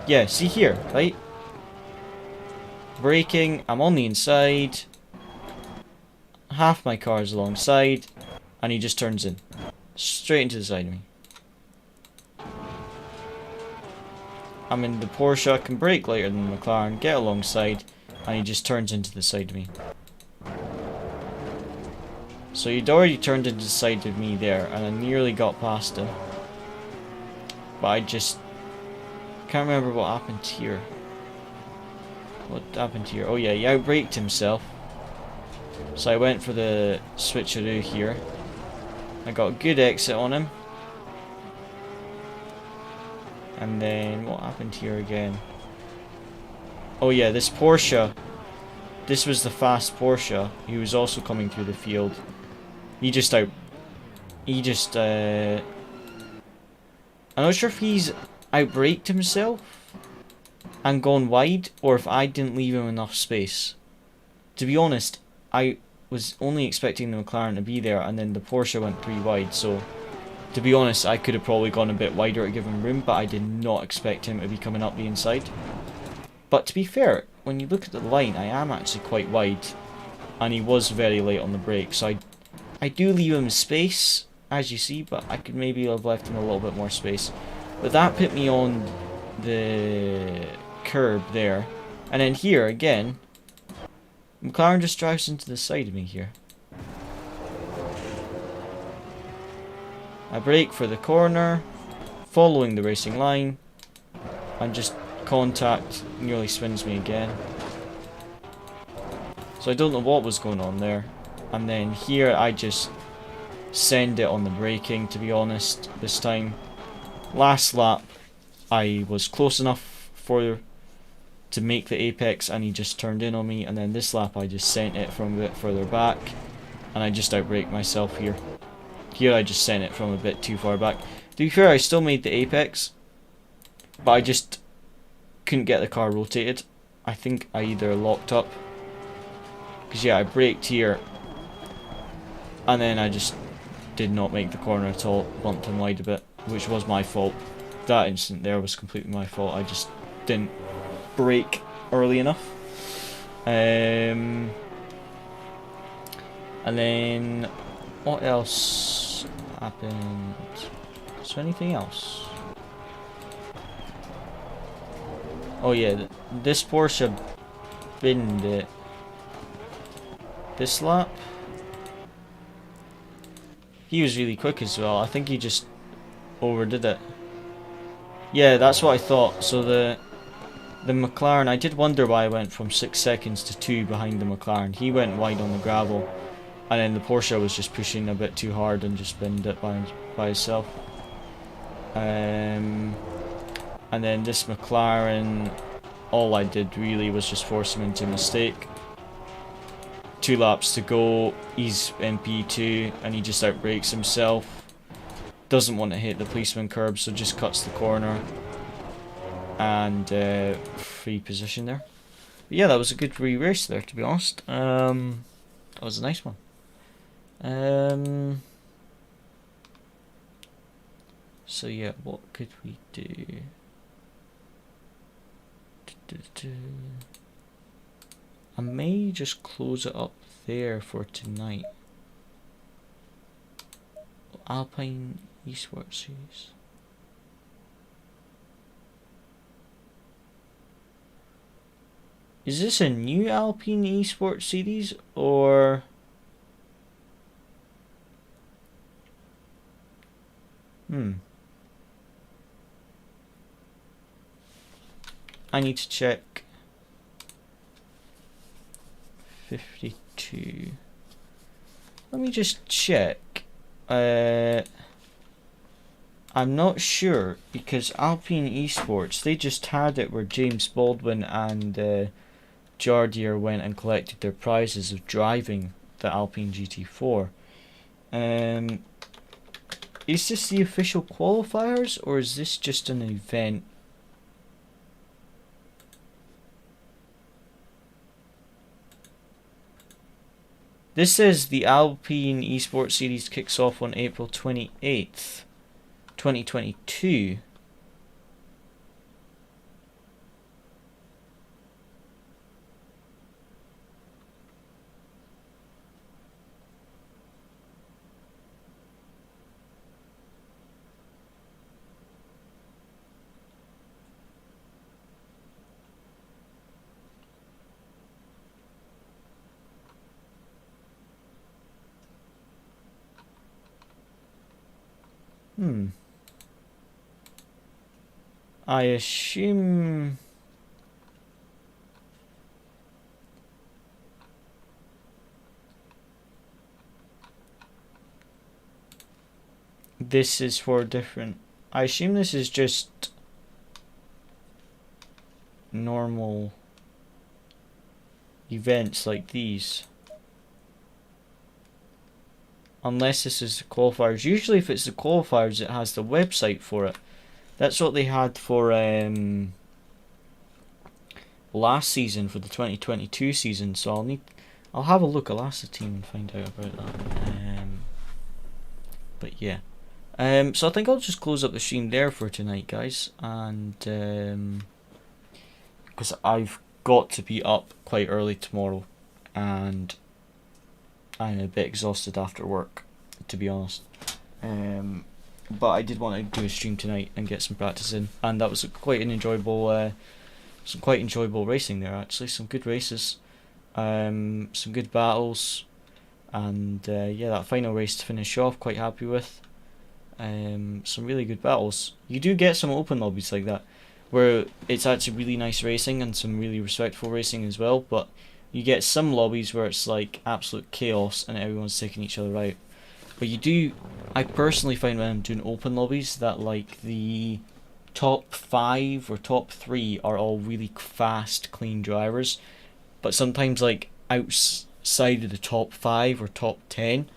Yeah, see here, right? Braking, I'm on the inside. Half my car is alongside. And he just turns in. Straight into the side of me. I'm in the Porsche, I can brake lighter than the McLaren, get alongside, and he just turns into the side of me. So he'd already turned into the side of me there, and I nearly got past him. But I just can't remember what happened here. What happened here? Oh yeah, he outbraked himself. So I went for the switcheroo here. I got a good exit on him. And then, what happened here again? Oh yeah, this Porsche. This was the fast Porsche. He was also coming through the field. I'm not sure if he's outbraked himself and gone wide, or if I didn't leave him enough space. To be honest, I was only expecting the McLaren to be there, and then the Porsche went 3 wide, so to be honest, I could have probably gone a bit wider to give him room, but I did not expect him to be coming up the inside. But to be fair, when you look at the line, I am actually quite wide, and he was very late on the brake, so I do leave him space, as you see, but I could maybe have left him a little bit more space. But that put me on the curb there, and then here again, McLaren just drives into the side of me here. I brake for the corner, following the racing line, and just contact nearly spins me again. So I don't know what was going on there. And then here I just send it on the braking, to be honest, this time. Last lap I was close enough to make the apex, and he just turned in on me, and then this lap I just sent it from a bit further back, and I just outbraked myself here. Here I just sent it from a bit too far back. To be fair, I still made the apex, but I just couldn't get the car rotated. I think I either locked up, because yeah, I braked here, and then I just did not make the corner at all, bumped him wide a bit, which was my fault. That instant there was completely my fault. I just didn't brake early enough. And then what else happened? Is there anything else? Oh yeah, this Porsche binned it this lap. He was really quick as well. I think he just overdid it. Yeah, that's what I thought. So the McLaren, I did wonder why I went from 6 seconds to 2 behind the McLaren. He went wide on the gravel, and then the Porsche was just pushing a bit too hard and just binned it by itself. And then this McLaren, all I did really was just force him into a mistake. 2 laps to go, he's in P2 and he just outbrakes himself. Doesn't want to hit the policeman curb, so just cuts the corner. And free position there. But yeah, that was a good re-race there, to be honest. That was a nice one. So yeah, what could we do? I may just close it up there for tonight. Alpine Esports Series. Is this a new Alpine Esports Series or? I need to check. 52. Let me just check. I'm not sure, because Alpine Esports, they just had it where James Baldwin and Jardier went and collected their prizes of driving the Alpine GT4. Is this the official qualifiers, or is this just an event? This says the Alpine Esports Series kicks off on April 28th, 2022. I assume this is for different. I assume this is just normal events like these. Unless this is the qualifiers. Usually if it's the qualifiers it has the website for it. That's what they had for last season, for the 2022 season, so I'll have a look. I'll ask the team and find out about that. But yeah. So I think I'll just close up the stream there for tonight, guys, and because I've got to be up quite early tomorrow and I'm a bit exhausted after work, to be honest. But I did want to do a stream tonight and get some practice in, and that was quite an enjoyable, some quite enjoyable racing there actually. Some good races, some good battles, and yeah, that final race to finish off, quite happy with. Some really good battles. You do get some open lobbies like that, where it's actually really nice racing and some really respectful racing as well, but you get some lobbies where it's like absolute chaos and everyone's taking each other out. But you do, I personally find when I'm doing open lobbies that like the top 5 or top 3 are all really fast, clean drivers, but sometimes like outside of the top 5 or top 10,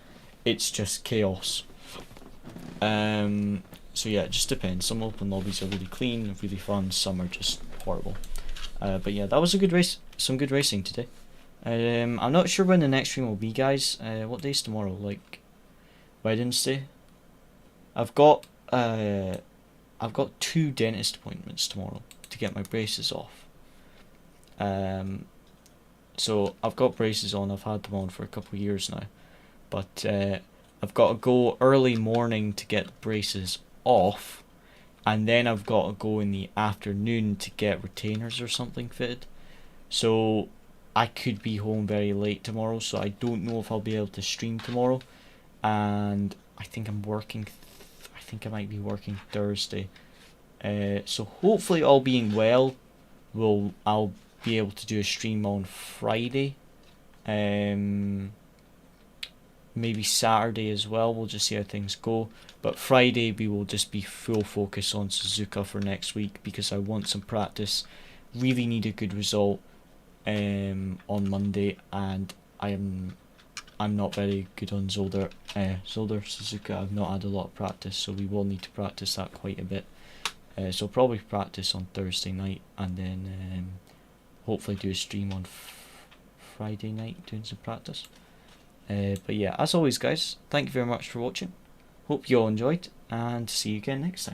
it's just chaos. So yeah, it just depends. Some open lobbies are really clean, really fun, some are just horrible. But yeah, that was a good race, some good racing today. I'm not sure when the next stream will be, guys. What day's tomorrow? Like Wednesday. I've got 2 dentist appointments tomorrow to get my braces off. So I've got braces on. I've had them on for a couple of years now, but I've got to go early morning to get the braces off, and then I've got to go in the afternoon to get retainers or something fitted. So I could be home very late tomorrow, so I don't know if I'll be able to stream tomorrow. And I think I'm working, I think I might be working Thursday. So hopefully, all being well, I'll be able to do a stream on Friday. Maybe Saturday as well. We'll just see how things go. But Friday we will just be full focus on Suzuka for next week, because I want some practice. Really need a good result on Monday, and I'm not very good on Zolder Suzuka. I've not had a lot of practice, so we will need to practice that quite a bit. So probably practice on Thursday night, and then hopefully do a stream on Friday night doing some practice. But yeah, as always, guys, thank you very much for watching. Hope you all enjoyed, and see you again next time.